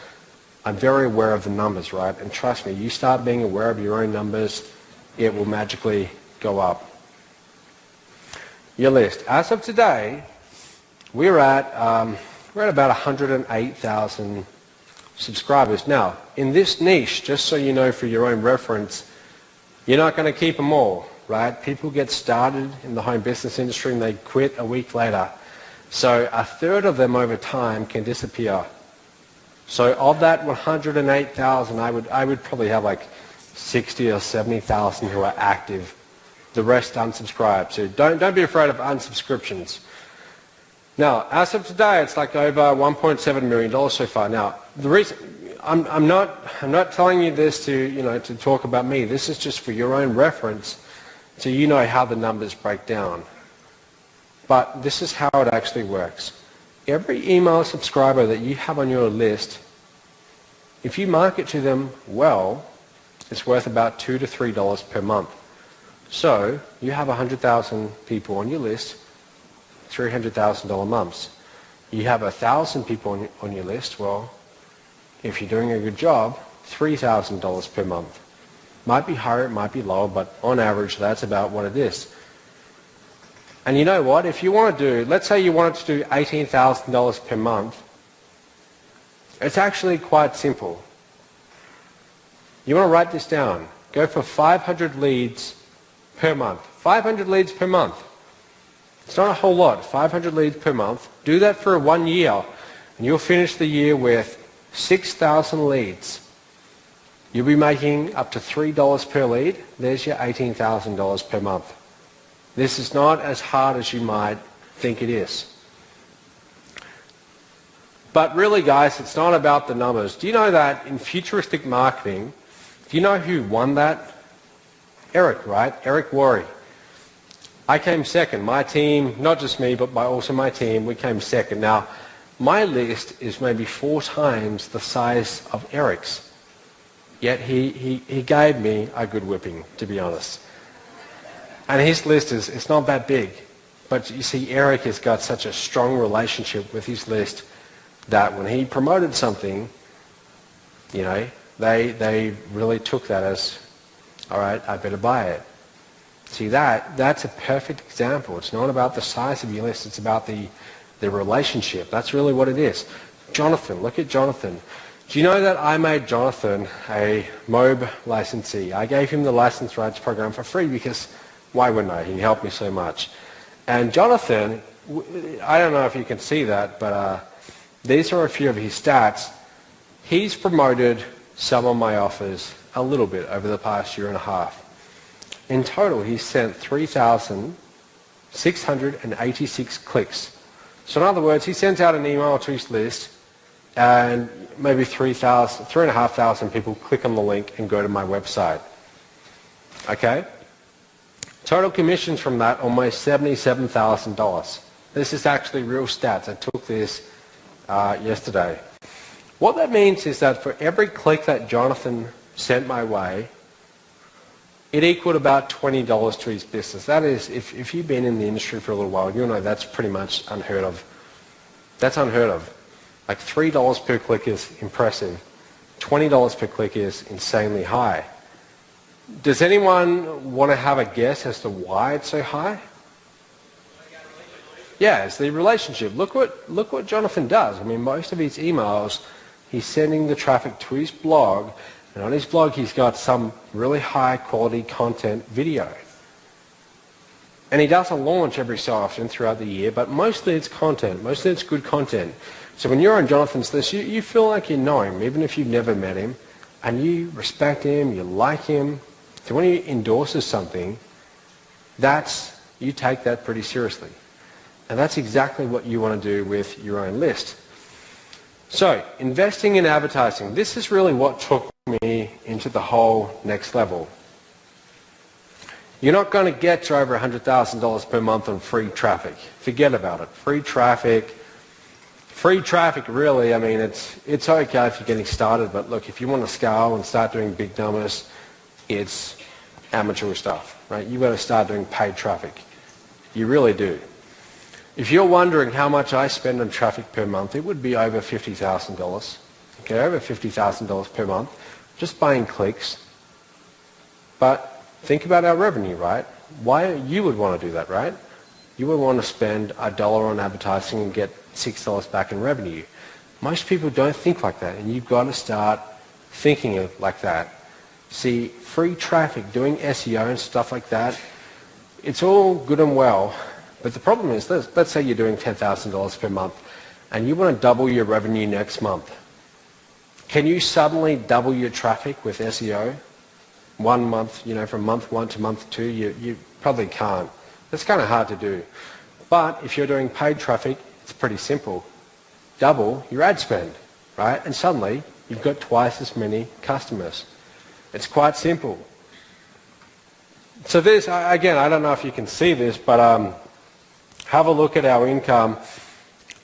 I'm very aware of the numbers, right? And trust me, you start being aware of your own numbers, it will magically go up. Your list. As of today, we're at about 108,000 subscribers. Now, in this niche, just so you know for your own reference, you're not going to keep them all, right? People get started in the home business industry and they quit a week later. So a third of them over time can disappear. So of that 108,000, I would probably have like 60 or 70,000 who are active. The rest unsubscribe. So don't be afraid of unsubscriptions. Now, as of today, it's like over $1.7 million so far. Now, the reason I'm not telling you this to talk about me. This is just for your own reference, so you know how the numbers break down. But this is how it actually works. Every email subscriber that you have on your list, if you market to them well, it's worth about $2 to $3 per month. So you have 100,000 people on your list, $300,000 months. You have 1,000 people on your list, well, if you're doing a good job, $3,000 per month. Might be higher, it might be lower, but on average, that's about what it is. And you know what? If you want to do, let's say you wanted to do $18,000 per month, it's actually quite simple. You want to write this down. Go for 500 leads per month. 500 leads per month. It's not a whole lot. 500 leads per month. Do that for 1 year. and you'll finish the year with 6,000 leads, you'll be making up to $3 per lead. There's your $18,000 per month. This is not as hard as you might think it is. But really, guys, it's not about the numbers. Do you know that in futuristic marketing, do you know who won that? Eric, right? Eric Worre. I came second. My team, not just me, but also my team, we came second. Now, my list is maybe 4 times the size of Eric's. Yet he gave me a good whipping, to be honest. And his list it's not that big. But you see, Eric has got such a strong relationship with his list that when he promoted something, you know, they really took that as, all right, I better buy it. See, that's a perfect example. It's not about the size of your list, it's about the relationship. That's really what it is. Jonathan, look at Jonathan. Do you know that I made Jonathan a MOBE licensee? I gave him the license rights program for free because why wouldn't I? He helped me so much. And Jonathan, I don't know if you can see that, but these are a few of his stats. He's promoted some of my offers a little bit over the past year and a half. In total, he's sent 3,686 clicks. So in other words, he sends out an email to his list and maybe 3,500 people click on the link and go to my website. Okay? Total commissions from that, almost $77,000. This is actually real stats. I took this yesterday. What that means is that for every click that Jonathan sent my way, it equaled about $20 to his business. That is, if you've been in the industry for a little while, you'll know that's pretty much unheard of. That's unheard of. Like $3 per click is impressive. $20 per click is insanely high. Does anyone want to have a guess as to why it's so high? Yeah, it's the relationship. Look what Jonathan does. I mean, most of his emails, he's sending the traffic to his blog, and on his blog he's got some really high quality content video. And he does a launch every so often throughout the year, but mostly it's content. Mostly it's good content. So when you're on Jonathan's list, you feel like you know him, even if you've never met him, and you respect him, you like him. So when he endorses something, you take that pretty seriously. And that's exactly what you want to do with your own list. So, investing in advertising. This is really what took me into the whole next level. You're not going to get to over $100,000 per month on free traffic. Forget about it. Free traffic really, I mean, it's okay if you're getting started, but look, if you want to scale and start doing big numbers, it's amateur stuff, right? You've got to start doing paid traffic. You really do. If you're wondering how much I spend on traffic per month, it would be over $50,000. Okay, over $50,000 per month, just buying clicks. But think about our revenue, right? Why you would want to do that, right? You would want to spend $1 on advertising and get $6 back in revenue. Most people don't think like that, and you've got to start thinking like that. See, free traffic, doing SEO and stuff like that, it's all good and well, but the problem is, let's say you're doing $10,000 per month, and you want to double your revenue next month. Can you suddenly double your traffic with SEO? 1 month, from month 1 to month 2, you probably can't. That's kind of hard to do. But if you're doing paid traffic, it's pretty simple. Double your ad spend, right? And suddenly, you've got twice as many customers. It's quite simple. So this, again, I don't know if you can see this, but have a look at our income.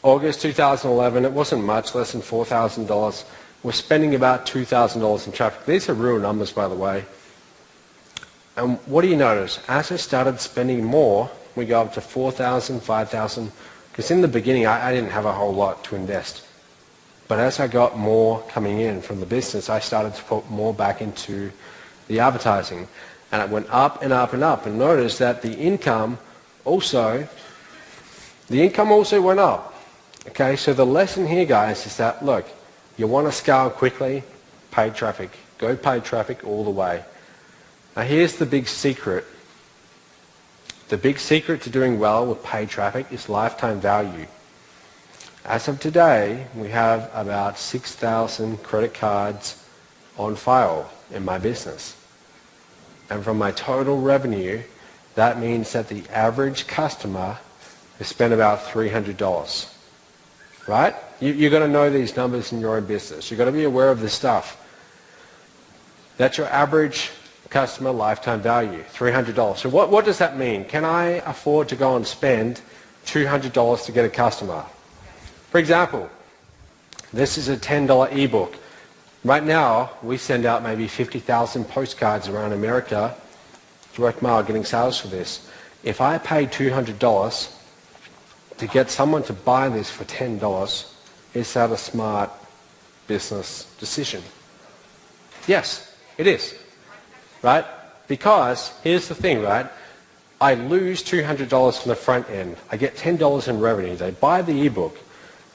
August 2011, it wasn't much, less than $4,000. We're spending about $2,000 in traffic. These are real numbers, by the way. And what do you notice? As I started spending more, we go up to $4,000, $5,000. Because in the beginning, I didn't have a whole lot to invest. But as I got more coming in from the business, I started to put more back into the advertising. And it went up and up and up. And notice that the income also went up. Okay, so the lesson here, guys, is that, look, you want to scale quickly, paid traffic. Go paid traffic all the way. Now here's the big secret. The big secret to doing well with paid traffic is lifetime value. As of today, we have about 6,000 credit cards on file in my business. And from my total revenue, that means that the average customer has spent about $300. Right? You've got to know these numbers in your own business. You've got to be aware of this stuff. That's your average customer lifetime value, $300. So what does that mean? Can I afford to go and spend $200 to get a customer? For example, this is a $10 ebook. Right now, we send out maybe 50,000 postcards around America, direct mail, getting sales for this. If I pay $200 to get someone to buy this for $10, is that a smart business decision? Yes, it is. Right? Because, here's the thing, right? I lose $200 from the front end. I get $10 in revenue. They buy the ebook.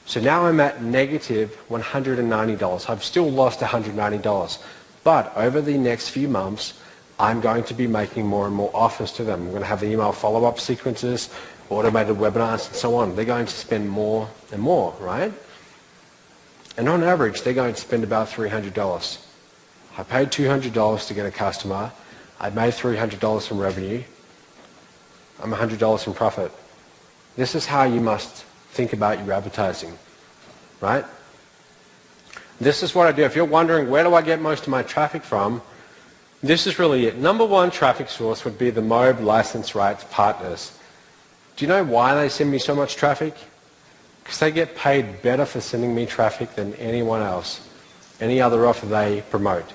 So now I'm at negative $190. I've still lost $190. But over the next few months, I'm going to be making more and more offers to them. I'm going to have email follow-up sequences, automated webinars, and so on. They're going to spend more and more, right? And on average, they're going to spend about $300. I paid $200 to get a customer. I made $300 from revenue. I'm $100 in profit. This is how you must think about your advertising, right? This is what I do. If you're wondering where do I get most of my traffic from, this is really it. Number one traffic source would be the MOBE license rights partners. Do you know why they send me so much traffic? Because they get paid better for sending me traffic than anyone else, any other offer they promote.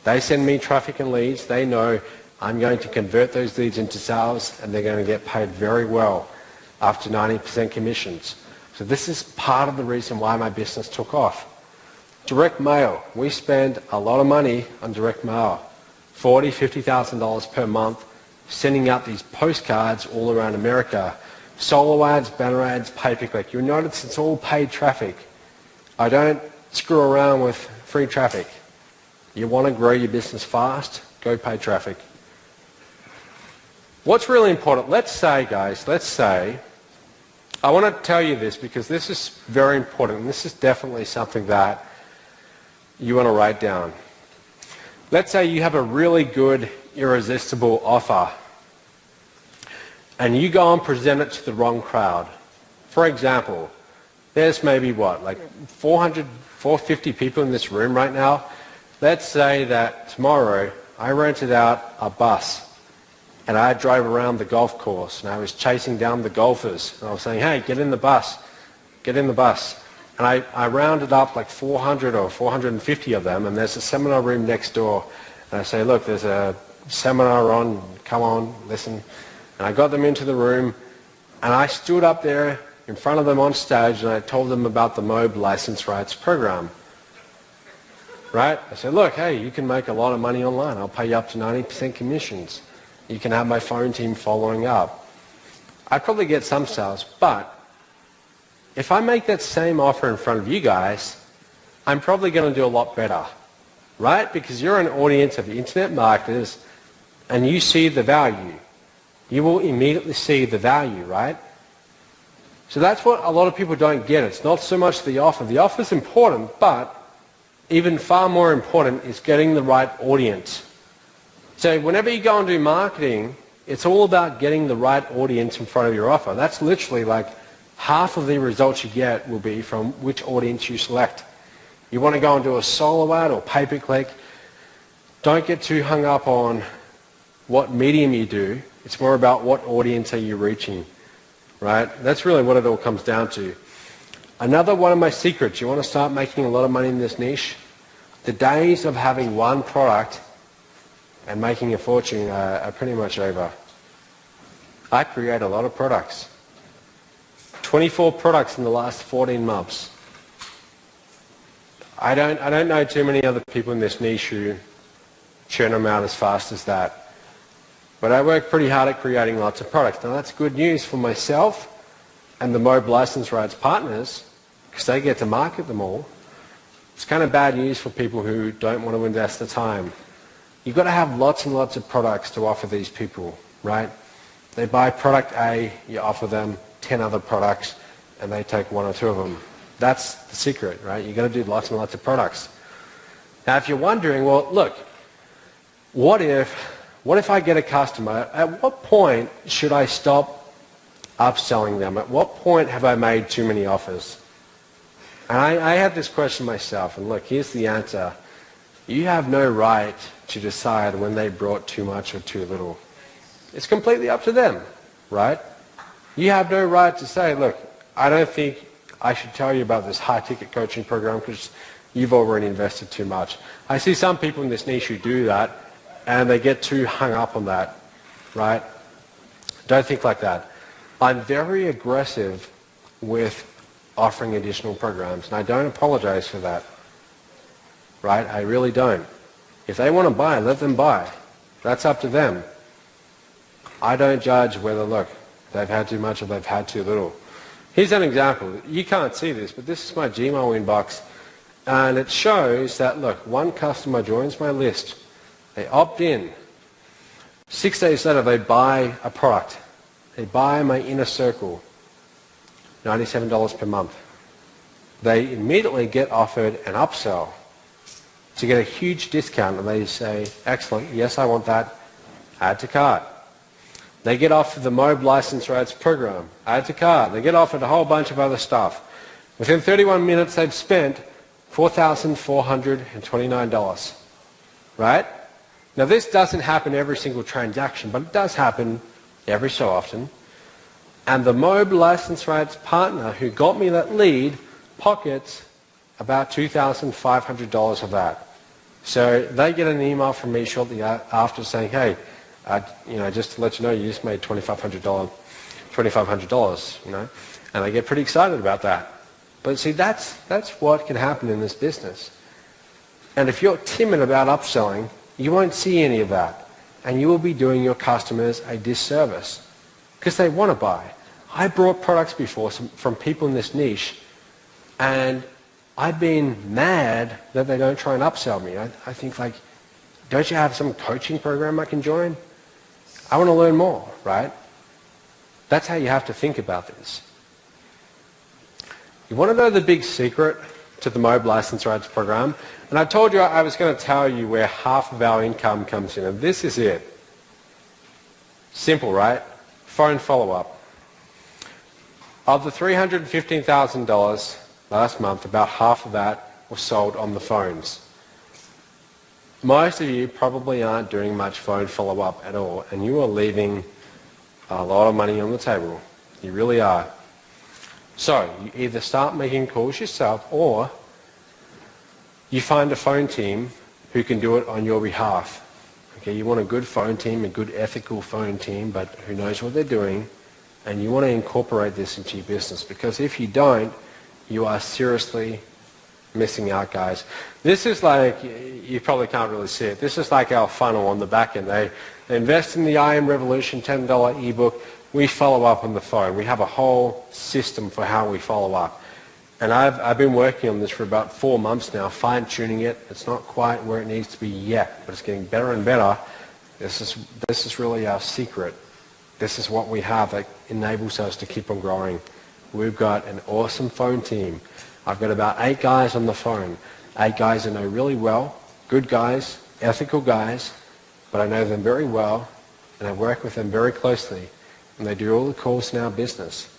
They send me traffic and leads. They know I'm going to convert those leads into sales, and they're going to get paid very well after 90% commissions. So this is part of the reason why my business took off. Direct mail. We spend a lot of money on direct mail. $40,000, $50,000 per month, sending out these postcards all around America. Solo ads, banner ads, pay-per-click. You'll notice it's all paid traffic. I don't screw around with free traffic. You want to grow your business fast, go pay traffic. What's really important, let's say, guys, I want to tell you this because this is very important, and this is definitely something that you want to write down. Let's say you have a really good, irresistible offer, and you go and present it to the wrong crowd. For example, there's maybe like 400, 450 people in this room right now. Let's say that tomorrow I rented out a bus and I drove around the golf course and I was chasing down the golfers and I was saying, hey, get in the bus, get in the bus. And I rounded up like 400 or 450 of them, and there's a seminar room next door. And I say, look, there's a seminar on, come on, listen. And I got them into the room and I stood up there in front of them on stage and I told them about the MOBE license rights program. Right? I said, look, hey, you can make a lot of money online. I'll pay you up to 90% commissions. You can have my phone team following up. I'd probably get some sales, but if I make that same offer in front of you guys, I'm probably going to do a lot better. Right? Because you're an audience of internet marketers and you see the value. You will immediately see the value, right? So that's what a lot of people don't get. It's not so much the offer. The offer is important, but even far more important is getting the right audience. So whenever you go and do marketing, it's all about getting the right audience in front of your offer. That's literally like half of the results you get will be from which audience you select. You want to go and do a solo ad or pay-per-click, don't get too hung up on what medium you do. It's more about what audience are you reaching, right? That's really what it all comes down to. Another one of my secrets, you want to start making a lot of money in this niche? The days of having one product and making a fortune are pretty much over. I create a lot of products. 24 products in the last 14 months. I don't know too many other people in this niche who churn them out as fast as that. But I work pretty hard at creating lots of products. Now that's good news for myself and the MOBE license rights partners because they get to market them all. It's kind of bad news for people who don't want to invest the time. You've got to have lots and lots of products to offer these people, right? They buy product A, you offer them 10 other products, and they take one or two of them. That's the secret, right? You've got to do lots and lots of products. Now, if you're wondering, well, look, what if I get a customer? At what point should I stop upselling them? At what point have I made too many offers? And I had this question myself, and look, here's the answer. You have no right to decide when they brought too much or too little. It's completely up to them, right? You have no right to say, look, I don't think I should tell you about this high-ticket coaching program because you've already invested too much. I see some people in this niche who do that, and they get too hung up on that, right? Don't think like that. I'm very aggressive with offering additional programs, and I don't apologize for that, right? I really don't. If they want to buy, let them buy. That's up to them. I don't judge whether, look, they've had too much or they've had too little. Here's an example. You can't see this, but this is my Gmail inbox, and it shows that, look, one customer joins my list. They opt in. 6 days later, they buy a product. They buy my inner circle, $97 per month. They immediately get offered an upsell to get a huge discount, and they say, excellent, yes, I want that, add to cart. They get offered the MOBE license rights program, add to cart. They get offered a whole bunch of other stuff. Within 31 minutes, they've spent $4,429, right? Now, this doesn't happen every single transaction, but it does happen every so often. And the MOBE license rights partner who got me that lead pockets about $2,500 of that. So they get an email from me shortly after saying, hey, just to let you know, you just made $2,500, and they get pretty excited about that. But see, that's what can happen in this business. And if you're timid about upselling, you won't see any of that, and you will be doing your customers a disservice because they want to buy. I brought products before from people in this niche, and I've been mad that they don't try and upsell me. I think, like, don't you have some coaching program I can join? I want to learn more, right? That's how you have to think about this. You want to know the big secret to the MOBE license rights program? And I told you I was going to tell you where half of our income comes in, and this is it. Simple, right? Phone follow-up. Of the $315,000 last month, about half of that was sold on the phones. Most of you probably aren't doing much phone follow-up at all, and you are leaving a lot of money on the table. You really are. So you either start making calls yourself, or you find a phone team who can do it on your behalf. Okay, you want a good phone team, a good ethical phone team, but who knows what they're doing, and you want to incorporate this into your business, because if you don't, you are seriously missing out, guys. This is like, you probably can't really see it, this is like our funnel on the back end. They invest in the I Am Revolution $10 ebook. We follow up on the phone. We have a whole system for how we follow up. And I've been working on this for about 4 months now, fine-tuning it. It's not quite where it needs to be yet, but it's getting better and better. This is really our secret. This is what we have that enables us to keep on growing. We've got an awesome phone team. I've got about 8 guys on the phone. 8 guys I know really well, good guys, ethical guys, but I know them very well, and I work with them very closely, and they do all the calls in our business.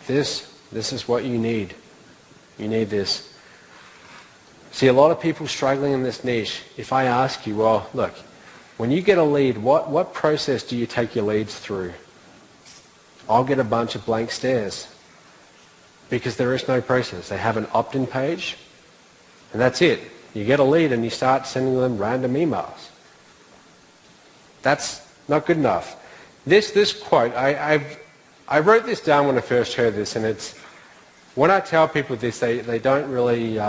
This is what you need. You need this. See, a lot of people struggling in this niche, if I ask you, well, look, when you get a lead, what process do you take your leads through? I'll get a bunch of blank stares, because there is no process. They have an opt-in page, and that's it. You get a lead and you start sending them random emails. That's not good enough. This quote, I wrote this down when I first heard this, and it's, when I tell people this, they don't really,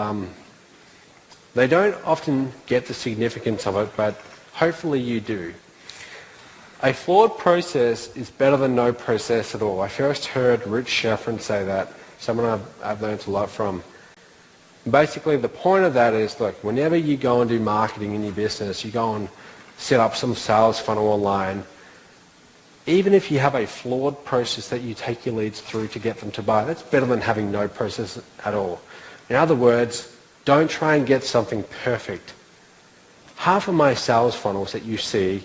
they don't often get the significance of it, but hopefully you do. A flawed process is better than no process at all. I first heard Rich Sheffrin say that, someone I've learned a lot from. Basically, the point of that is, look, whenever you go and do marketing in your business, you go and set up some sales funnel online, Even if you have a flawed process that you take your leads through to get them to buy, that's better than having no process at all. In other words, don't try and get something perfect. Half of my sales funnels that you see,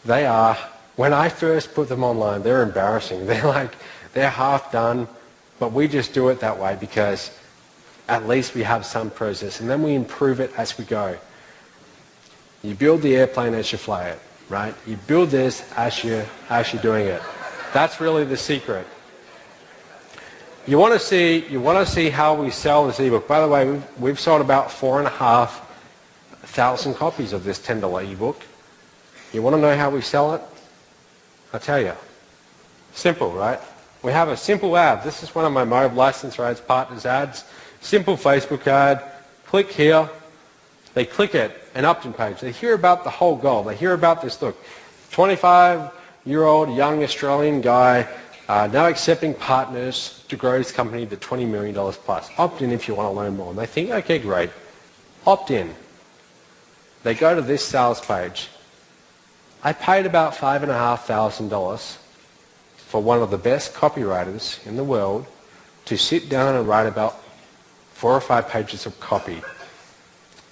they are, when I first put them online, they're embarrassing. They're half done, but we just do it that way because at least we have some process, and then we improve it as we go. You build the airplane as you fly it, right? You build this as you're doing it. That's really the secret. You want to see how we sell this ebook. By the way, we've sold about 4,500 copies of this $10 ebook. You want to know how we sell it? I'll tell you. Simple, right? We have a simple ad. This is one of my MOBE license rights partners ads. Simple Facebook ad. Click here. They click it, an opt-in page. They hear about the whole goal. They hear about this, look, 25-year-old young Australian guy now accepting partners to grow his company to $20 million plus. Opt in if you want to learn more. And they think, okay, great. Opt in. They go to this sales page. I paid about $5,500 for one of the best copywriters in the world to sit down and write about 4 or 5 pages of copy.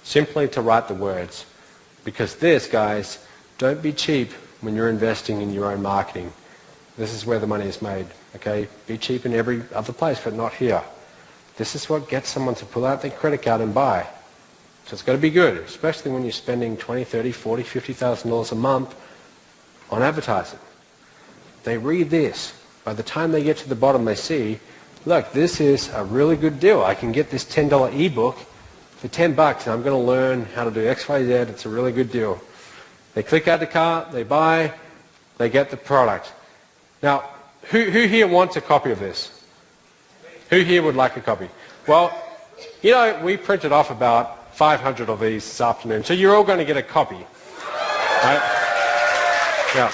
Simply to write the words. Because this, guys, don't be cheap when you're investing in your own marketing. This is where the money is made, okay? Be cheap in every other place, but not here. This is what gets someone to pull out their credit card and buy. So it's got to be good, especially when you're spending $20, $30, $40, $50,000 a month on advertising. They read this. By the time they get to the bottom, they see, look, this is a really good deal. I can get this $10 ebook for $10 and I'm going to learn how to do X, Y, Z. It's a really good deal. They click add to cart, they buy, they get the product. Now, who here wants a copy of this? Who here would like a copy? Well, you know, we printed off about 500 of these this afternoon, so you're all going to get a copy. Right? Yeah.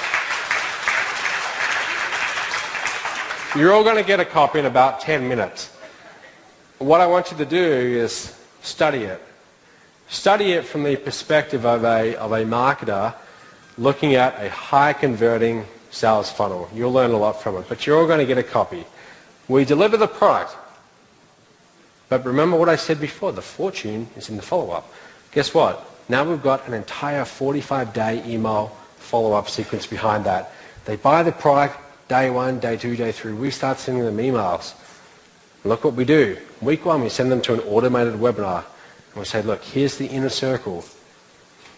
You're all going to get a copy in about 10 minutes. What I want you to do is study it. Study it from the perspective of a marketer looking at a high converting sales funnel. You'll learn a lot from it, but you're all going to get a copy. We deliver the product, but remember what I said before, the fortune is in the follow-up. Guess what? Now we've got an entire 45-day email follow-up sequence behind that. They buy the product day 1, day 2, day 3. We start sending them emails. Look what we do. Week 1, we send them to an automated webinar. And we say, look, here's the inner circle.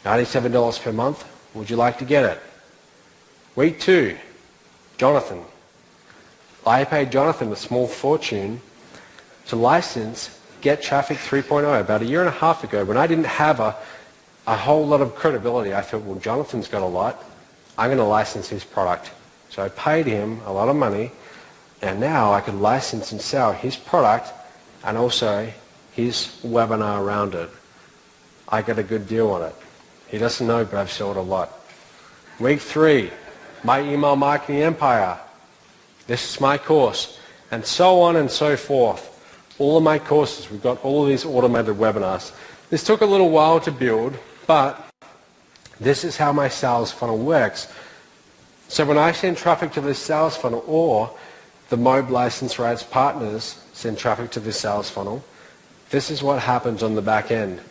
$97 per month. Would you like to get it? Week 2, Jonathan. I paid Jonathan a small fortune to license Get Traffic 3.0 about a year and a half ago when I didn't have a whole lot of credibility. I thought, well, Jonathan's got a lot. I'm going to license his product. So I paid him a lot of money, and now I could license and sell his product and also his webinar around it. I got a good deal on it. He doesn't know, but I've sold a lot. Week 3, my email marketing empire. This is my course, and so on and so forth. All of my courses, we've got all of these automated webinars. This took a little while to build, but this is how my sales funnel works. So when I send traffic to this sales funnel, or the MOBE license rights partners send traffic to this sales funnel, this is what happens on the back end.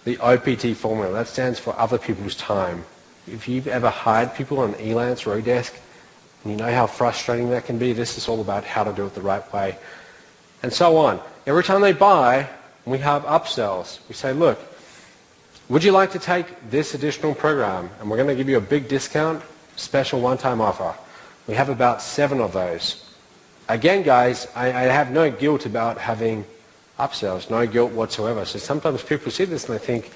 The OPT formula, that stands for other people's time. If you've ever hired people on Elance or Odesk, and you know how frustrating that can be, this is all about how to do it the right way. And so on. Every time they buy, we have upsells. We say, look, would you like to take this additional program? And we're going to give you a big discount, special one-time offer. We have about 7 of those. Again, guys, I have no guilt about having upsells, no guilt whatsoever. So sometimes people see this and they think,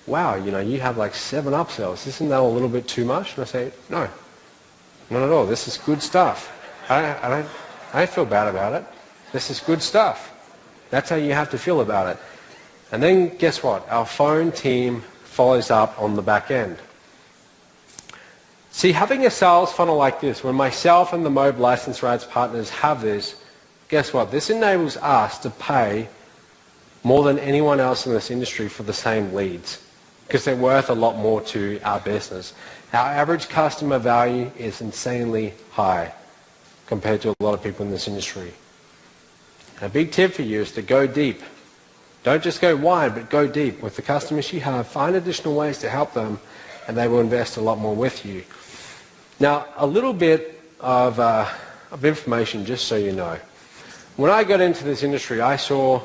wow, you know, you have like 7 upsells. Isn't that a little bit too much? And I say, no, not at all. This is good stuff. I don't feel bad about it. This is good stuff. That's how you have to feel about it. And then guess what? Our phone team follows up on the back end. See, having a sales funnel like this, when myself and the MOBE license rights partners have this, guess what? This enables us to pay more than anyone else in this industry for the same leads. because they're worth a lot more to our business. Our average customer value is insanely high compared to a lot of people in this industry. A big tip for you is to go deep. Don't just go wide, but go deep. With the customers you have, find additional ways to help them, and they will invest a lot more with you. Now, a little bit of information, just so you know. When I got into this industry, I saw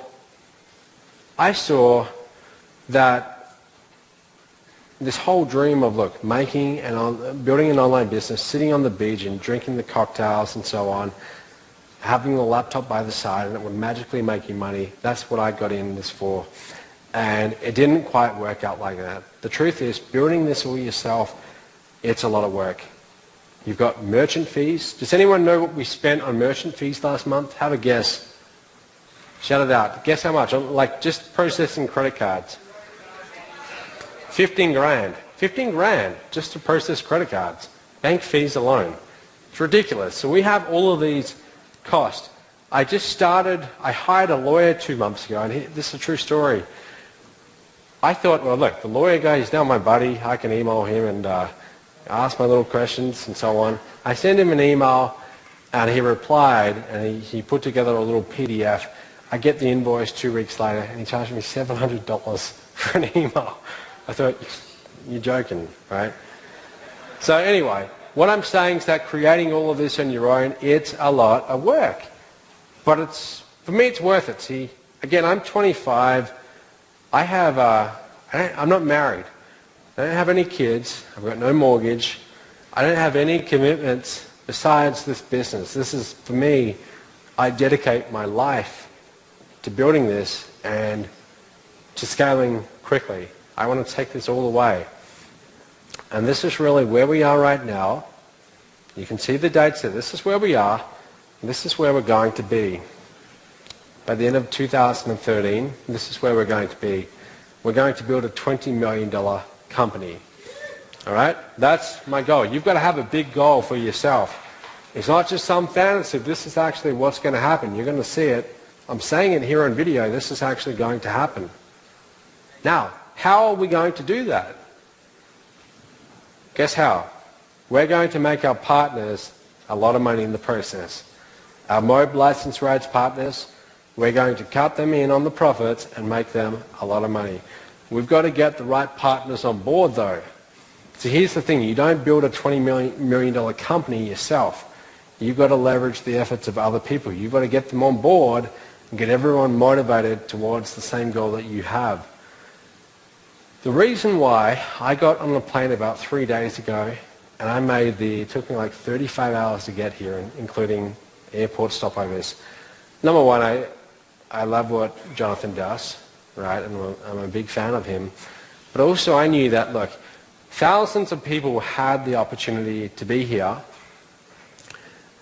that this whole dream of, look, building an online business, sitting on the beach and drinking the cocktails and so on, having the laptop by the side, and it would magically make you money. That's what I got in this for. And it didn't quite work out like that. The truth is, building this all yourself, it's a lot of work. You've got merchant fees. Does anyone know what we spent on merchant fees last month? Have a guess. Shout it out. Guess how much? Like just processing credit cards. 15 grand. 15 grand just to process credit cards. Bank fees alone. It's ridiculous. So we have all of these costs. I hired a lawyer 2 months ago, and this is a true story. I thought, well, look, the lawyer guy, he's now my buddy. I can email him and ask my little questions and so on. I sent him an email, and he replied, and he put together a little PDF. I get the invoice 2 weeks later, and he charged me $700 for an email. I thought, you're joking, right? So anyway, what I'm saying is that creating all of this on your own, it's a lot of work. But for me, it's worth it. See, again, I'm 25. I'm not married. I don't have any kids. I've got no mortgage. I don't have any commitments besides this business. This is, for me, I dedicate my life to building this and to scaling quickly. I want to take this all the way. And this is really where we are right now. You can see the dates there. This is where we are. And this is where we're going to be. By the end of 2013, this is where we're going to be. We're going to build a $20 million company. All right? That's my goal. You've got to have a big goal for yourself. It's not just some fantasy. This is actually what's going to happen. You're going to see it. I'm saying it here on video. This is actually going to happen. Now, how are we going to do that? Guess how? We're going to make our partners a lot of money in the process. Our MOBE license rights partners, we're going to cut them in on the profits and make them a lot of money. We've got to get the right partners on board though. So here's the thing, you don't build a $20 million company yourself. You've got to leverage the efforts of other people. You've got to get them on board and get everyone motivated towards the same goal that you have. The reason why I got on a plane about 3 days ago, and it took me like 35 hours to get here, including airport stopovers. Number one, I love what Jonathan does, right? And I'm a big fan of him. But also I knew that, look, thousands of people had the opportunity to be here,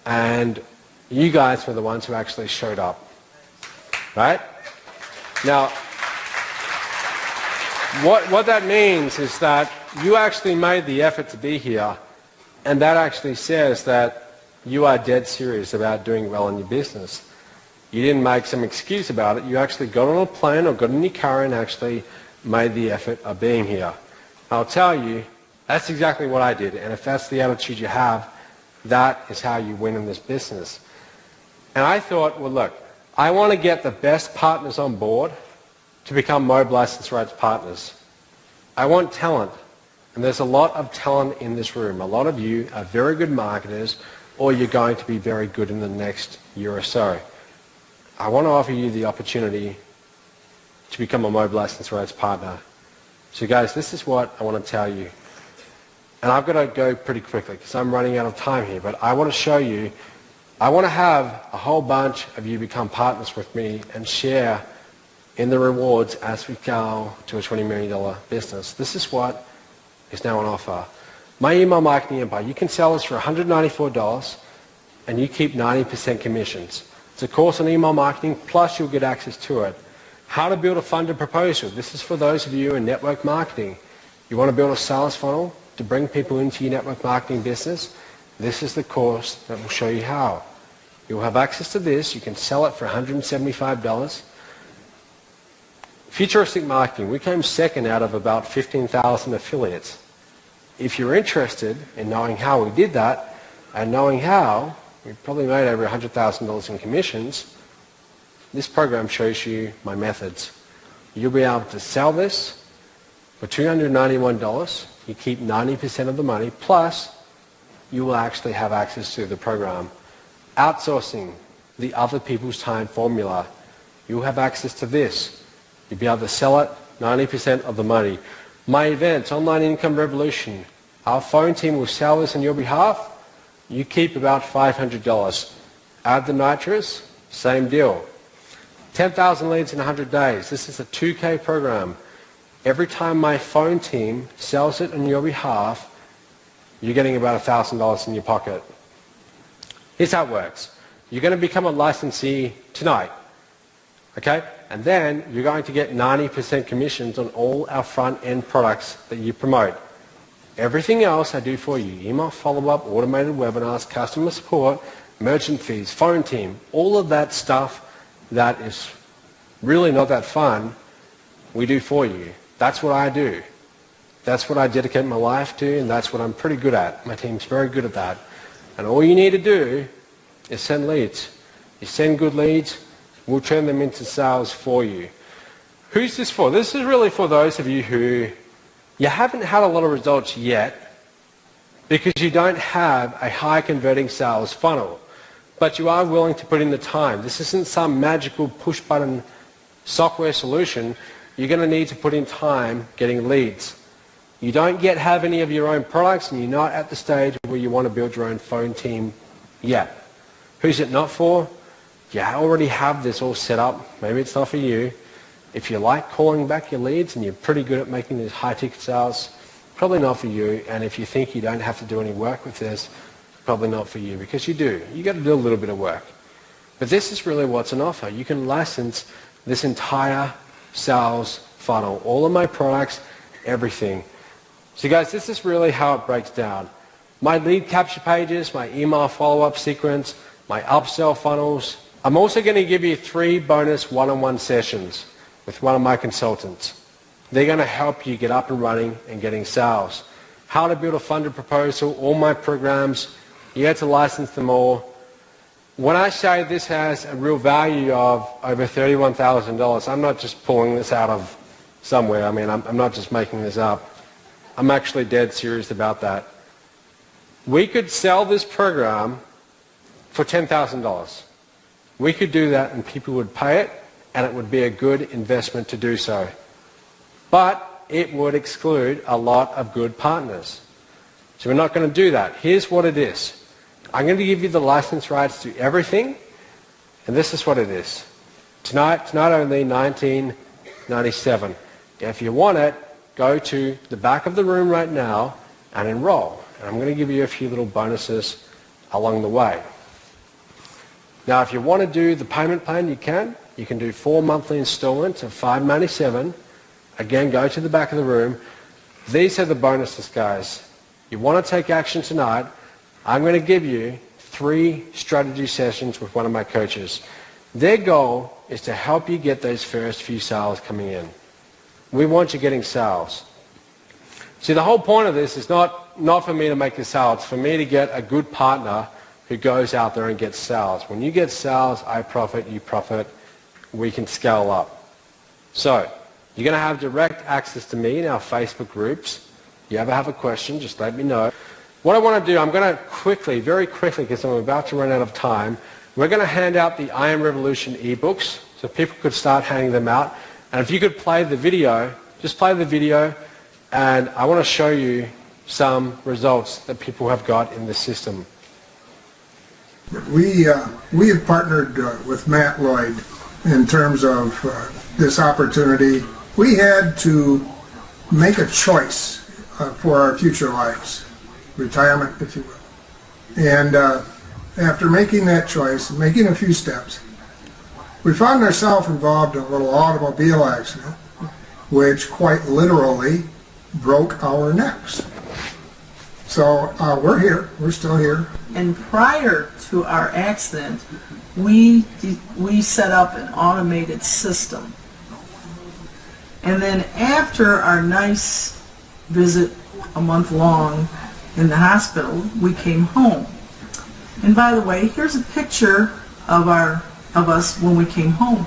and you guys were the ones who actually showed up, right? Now, what that means is that you actually made the effort to be here, and that actually says that you are dead serious about doing well in your business. You didn't make some excuse about it. You actually got on a plane or got in your car and actually made the effort of being here. I'll tell you, that's exactly what I did. And if that's the attitude you have, that is how you win in this business. And I thought, well, look, I want to get the best partners on board to become MOBE license rights partners. I want talent. And there's a lot of talent in this room. A lot of you are very good marketers, or you're going to be very good in the next year or so. I want to offer you the opportunity to become a MOBE license rights partner. So guys, this is what I want to tell you. And I've got to go pretty quickly because I'm running out of time here, but I want to show you, I want to have a whole bunch of you become partners with me and share in the rewards as we go to a $20 million business. This is what is now on offer. My email marketing empire, you can sell this for $194 and you keep 90% commissions. It's a course on email marketing, plus you'll get access to it. How to build a funded proposal. This is for those of you in network marketing. You want to build a sales funnel to bring people into your network marketing business? This is the course that will show you how. You'll have access to this. You can sell it for $175. Futuristic marketing, we came second out of about 15,000 affiliates. If you're interested in knowing how we did that, and knowing how we probably made over $100,000 in commissions, this program shows you my methods. You'll be able to sell this for $291. You keep 90% of the money, plus you will actually have access to the program. Outsourcing, the other people's time formula. You'll have access to this. You'll be able to sell it, 90% of the money. My events, Online Income Revolution. Our phone team will sell this on your behalf. You keep about $500. Add the nitrous, same deal. 10,000 leads in 100 days. This is a 2K program. Every time my phone team sells it on your behalf, you're getting about $1,000 in your pocket. Here's how it works. You're going to become a licensee tonight. Okay? And then you're going to get 90% commissions on all our front-end products that you promote. Everything else I do for you, email follow-up, automated webinars, customer support, merchant fees, phone team, all of that stuff that is really not that fun, we do for you. That's what I do. That's what I dedicate my life to, and that's what I'm pretty good at. My team's very good at that. And all you need to do is send leads. You send good leads, we'll turn them into sales for you. Who's this for? This is really for those of you who you haven't had a lot of results yet because you don't have a high converting sales funnel, but you are willing to put in the time. This isn't some magical push button software solution. You're going to need to put in time getting leads. You don't yet have any of your own products, and you're not at the stage where you want to build your own phone team yet. Who's it not for? You already have this all set up. Maybe it's not for you. If you like calling back your leads and you're pretty good at making these high-ticket sales, probably not for you. And if you think you don't have to do any work with this, probably not for you, because you do. You got to do a little bit of work. But this is really what's on offer. You can license this entire sales funnel, all of my products, everything. So guys, this is really how it breaks down. My lead capture pages, my email follow-up sequence, my upsell funnels. I'm also going to give you 3 bonus one-on-one sessions with one of my consultants. They're going to help you get up and running and getting sales. How to build a funded proposal, all my programs, you have to license them all. When I say this has a real value of over $31,000, I'm not just pulling this out of somewhere. I mean, I'm not just making this up. I'm actually dead serious about that. We could sell this program for $10,000. We could do that and people would pay it, and it would be a good investment to do so. But it would exclude a lot of good partners. So we're not going to do that. Here's what it is. I'm going to give you the license rights to everything, and this is what it is. Tonight only, $19.97. If you want it, go to the back of the room right now and enroll. And I'm going to give you a few little bonuses along the way. Now, if you want to do the payment plan, you can. You can do 4 monthly installments of $5.97. Again, go to the back of the room. These are the bonuses, guys. You want to take action tonight, I'm going to give you 3 strategy sessions with one of my coaches. Their goal is to help you get those first few sales coming in. We want you getting sales. See, the whole point of this is not for me to make the sale. It's for me to get a good partner who goes out there and gets sales. When you get sales, I profit, you profit. We can scale up. So, you're going to have direct access to me in our Facebook groups. If you ever have a question, just let me know. What I want to do, I'm going to quickly, very quickly, because I'm about to run out of time, we're going to hand out the I Am Revolution ebooks so people could start handing them out. And if you could play the video, just play the video, and I want to show you some results that people have got in the system. We have partnered with Matt Lloyd in terms of this opportunity. We had to make a choice for our future lives. Retirement, if you will. And after making that choice, making a few steps, we found ourselves involved in a little automobile accident, which quite literally broke our necks. So we're here, we're still here. And prior to our accident, we set up an automated system And then after our nice visit, a month long, in the hospital, we came home. And by the way, here's a picture of us when we came home.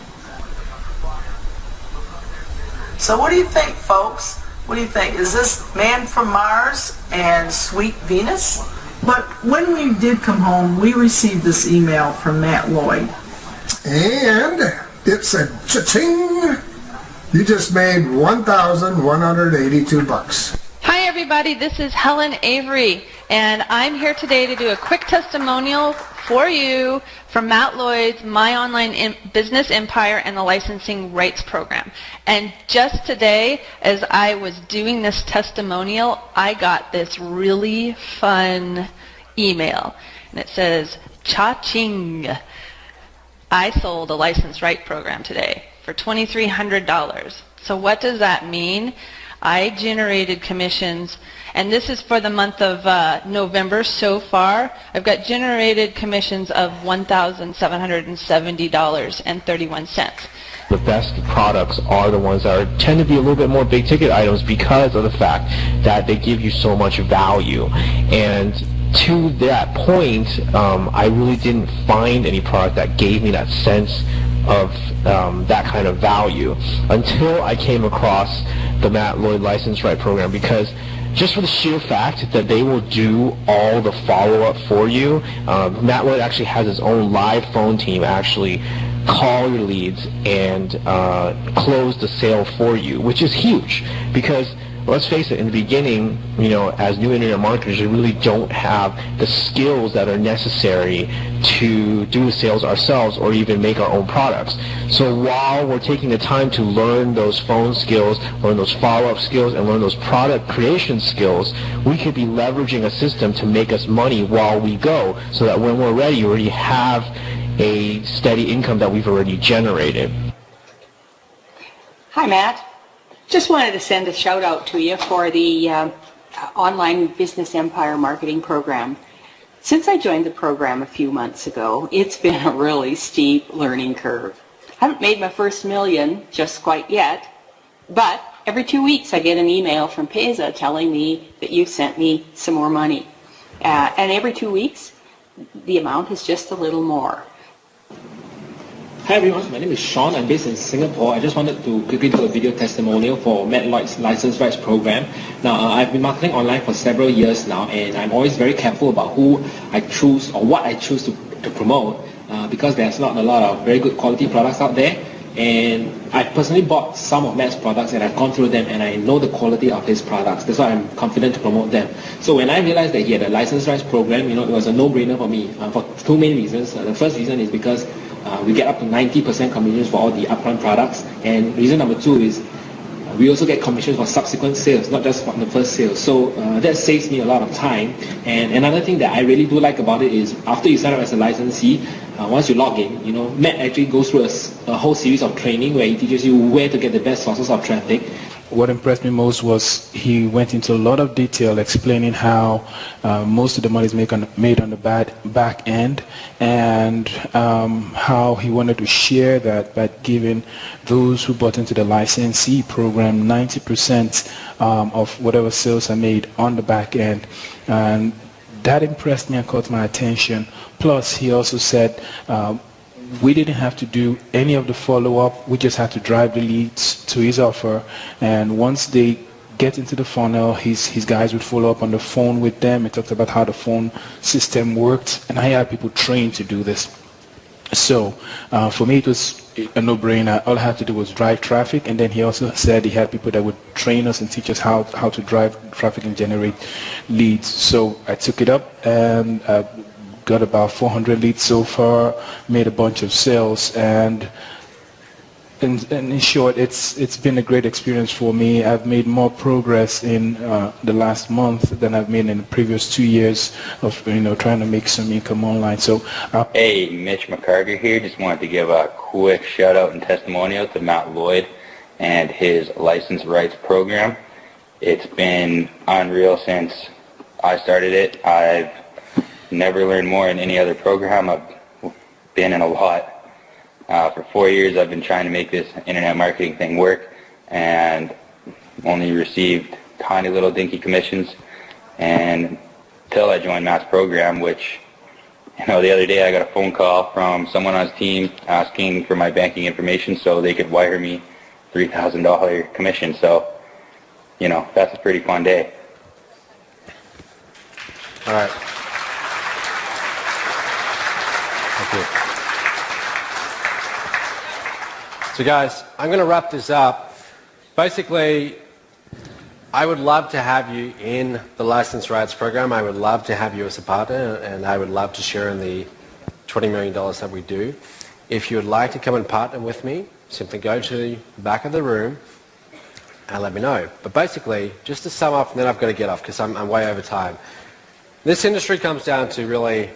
So what do you think, folks? What do you think? Is this Man from Mars and Sweet Venus? But when we did come home, we received this email from Matt Lloyd. And it said, cha-ching! You just made $1,182. Hi everybody, this is Helen Avery, and I'm here today to do a quick testimonial for you from Matt Lloyd's My Online Business Empire and the Licensing Rights Program. And just today, as I was doing this testimonial, I got this really fun email, and it says, cha-ching! I sold a license right program today for $2,300. So what does that mean? I generated commissions, and this is for the month of November so far. I've got generated commissions of $1,770.31. The best products are the ones that tend to be a little bit more big ticket items because of the fact that they give you so much value. And to that point, I really didn't find any product that gave me that sense of that kind of value until I came across the Matt Lloyd License Right Program, because just for the sheer fact that they will do all the follow-up for you. Matt Lloyd actually has his own live phone team actually call your leads and close the sale for you, which is huge because let's face it, in the beginning, as new internet marketers, we really don't have the skills that are necessary to do the sales ourselves or even make our own products. So while we're taking the time to learn those phone skills, learn those follow-up skills, and learn those product creation skills, we could be leveraging a system to make us money while we go, so that when we're ready, we already have a steady income that we've already generated. Hi, Matt. Just wanted to send a shout out to you for the Online Business Empire Marketing Program. Since I joined the program a few months ago, it's been a really steep learning curve. I haven't made my first million just quite yet, but every 2 weeks I get an email from Pesa telling me that you've sent me some more money. And every 2 weeks, the amount is just a little more. Hi everyone, my name is Sean. I'm based in Singapore. I just wanted to quickly do a video testimonial for Matt Lloyd's License Rights Program. Now, I've been marketing online for several years now, and I'm always very careful about who I choose or what I choose to promote because there's not a lot of very good quality products out there. And I personally bought some of Matt's products and I've gone through them and I know the quality of his products. That's why I'm confident to promote them. So when I realized that he had a license rights program, it was a no-brainer for me for two main reasons. The first reason is because we get up to 90% commissions for all the upfront products. And reason number two is we also get commissions for subsequent sales, not just from the first sale. So that saves me a lot of time. And another thing that I really do like about it is after you sign up as a licensee, once you log in, Matt actually goes through a whole series of training where he teaches you where to get the best sources of traffic. What impressed me most was he went into a lot of detail explaining how most of the money is made on the back end, and how he wanted to share that by giving those who bought into the licensee program 90% of whatever sales are made on the back end. And that impressed me and caught my attention. Plus, he also said we didn't have to do any of the follow-up. We just had to drive the leads to his offer, and once they get into the funnel, his guys would follow up on the phone with them. He talked about how the phone system worked, and I had people trained to do this. So for me, it was a no-brainer. All I had to do was drive traffic, and then he also said he had people that would train us and teach us how to drive traffic and generate leads. So I took it up and got about 400 leads so far, made a bunch of sales, and in short, it's been a great experience for me. I've made more progress in the last month than I've made in the previous 2 years of trying to make some income online. So hey, Mitch McCarter here. Just wanted to give a quick shout out and testimonial to Matt Lloyd and his license rights program. It's been unreal since I started it. I've never learned more in any other program. I've been in a lot. For 4 years I've been trying to make this internet marketing thing work, and only received tiny little dinky commissions, and until I joined Matt's program, which, you know, the other day I got a phone call from someone on his team asking for my banking information so they could wire me $3,000 commission. So, you know, that's a pretty fun day. All right. Thank you. So guys, I'm going to wrap this up. Basically, I would love to have you in the License Rights program. I would love to have you as a partner, and I would love to share in the $20 million that we do. If you would like to come and partner with me, simply go to the back of the room and let me know. But basically, just to sum up, and then I've got to get off because I'm way over time. This industry comes down to really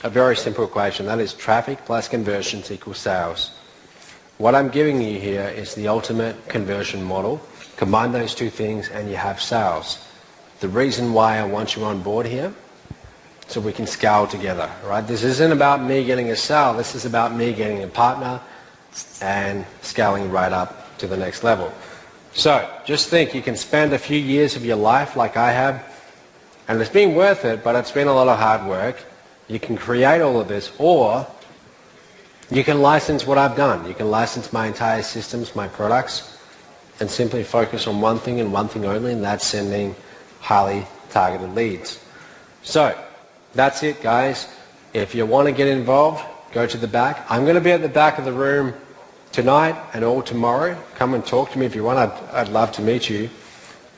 a very simple equation. That is traffic plus conversions equals sales. What I'm giving you here is the ultimate conversion model. Combine those two things and you have sales. The reason why I want you on board here, so we can scale together, right? This isn't about me getting a sale. This is about me getting a partner and scaling right up to the next level. So just think, you can spend a few years of your life like I have, and it's been worth it, but it's been a lot of hard work. You can create all of this, or you can license what I've done. You can license my entire systems, my products, and simply focus on one thing and one thing only, and that's sending highly targeted leads. So that's it, guys. If you want to get involved, go to the back. I'm going to be at the back of the room tonight and all tomorrow. Come and talk to me if you want. I'd love to meet you.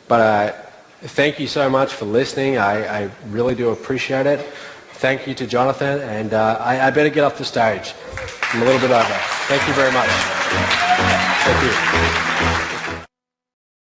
But thank you so much for listening. I really do appreciate it. Thank you to Jonathan, and I better get off the stage. I'm a little bit over. Thank you very much. Thank you.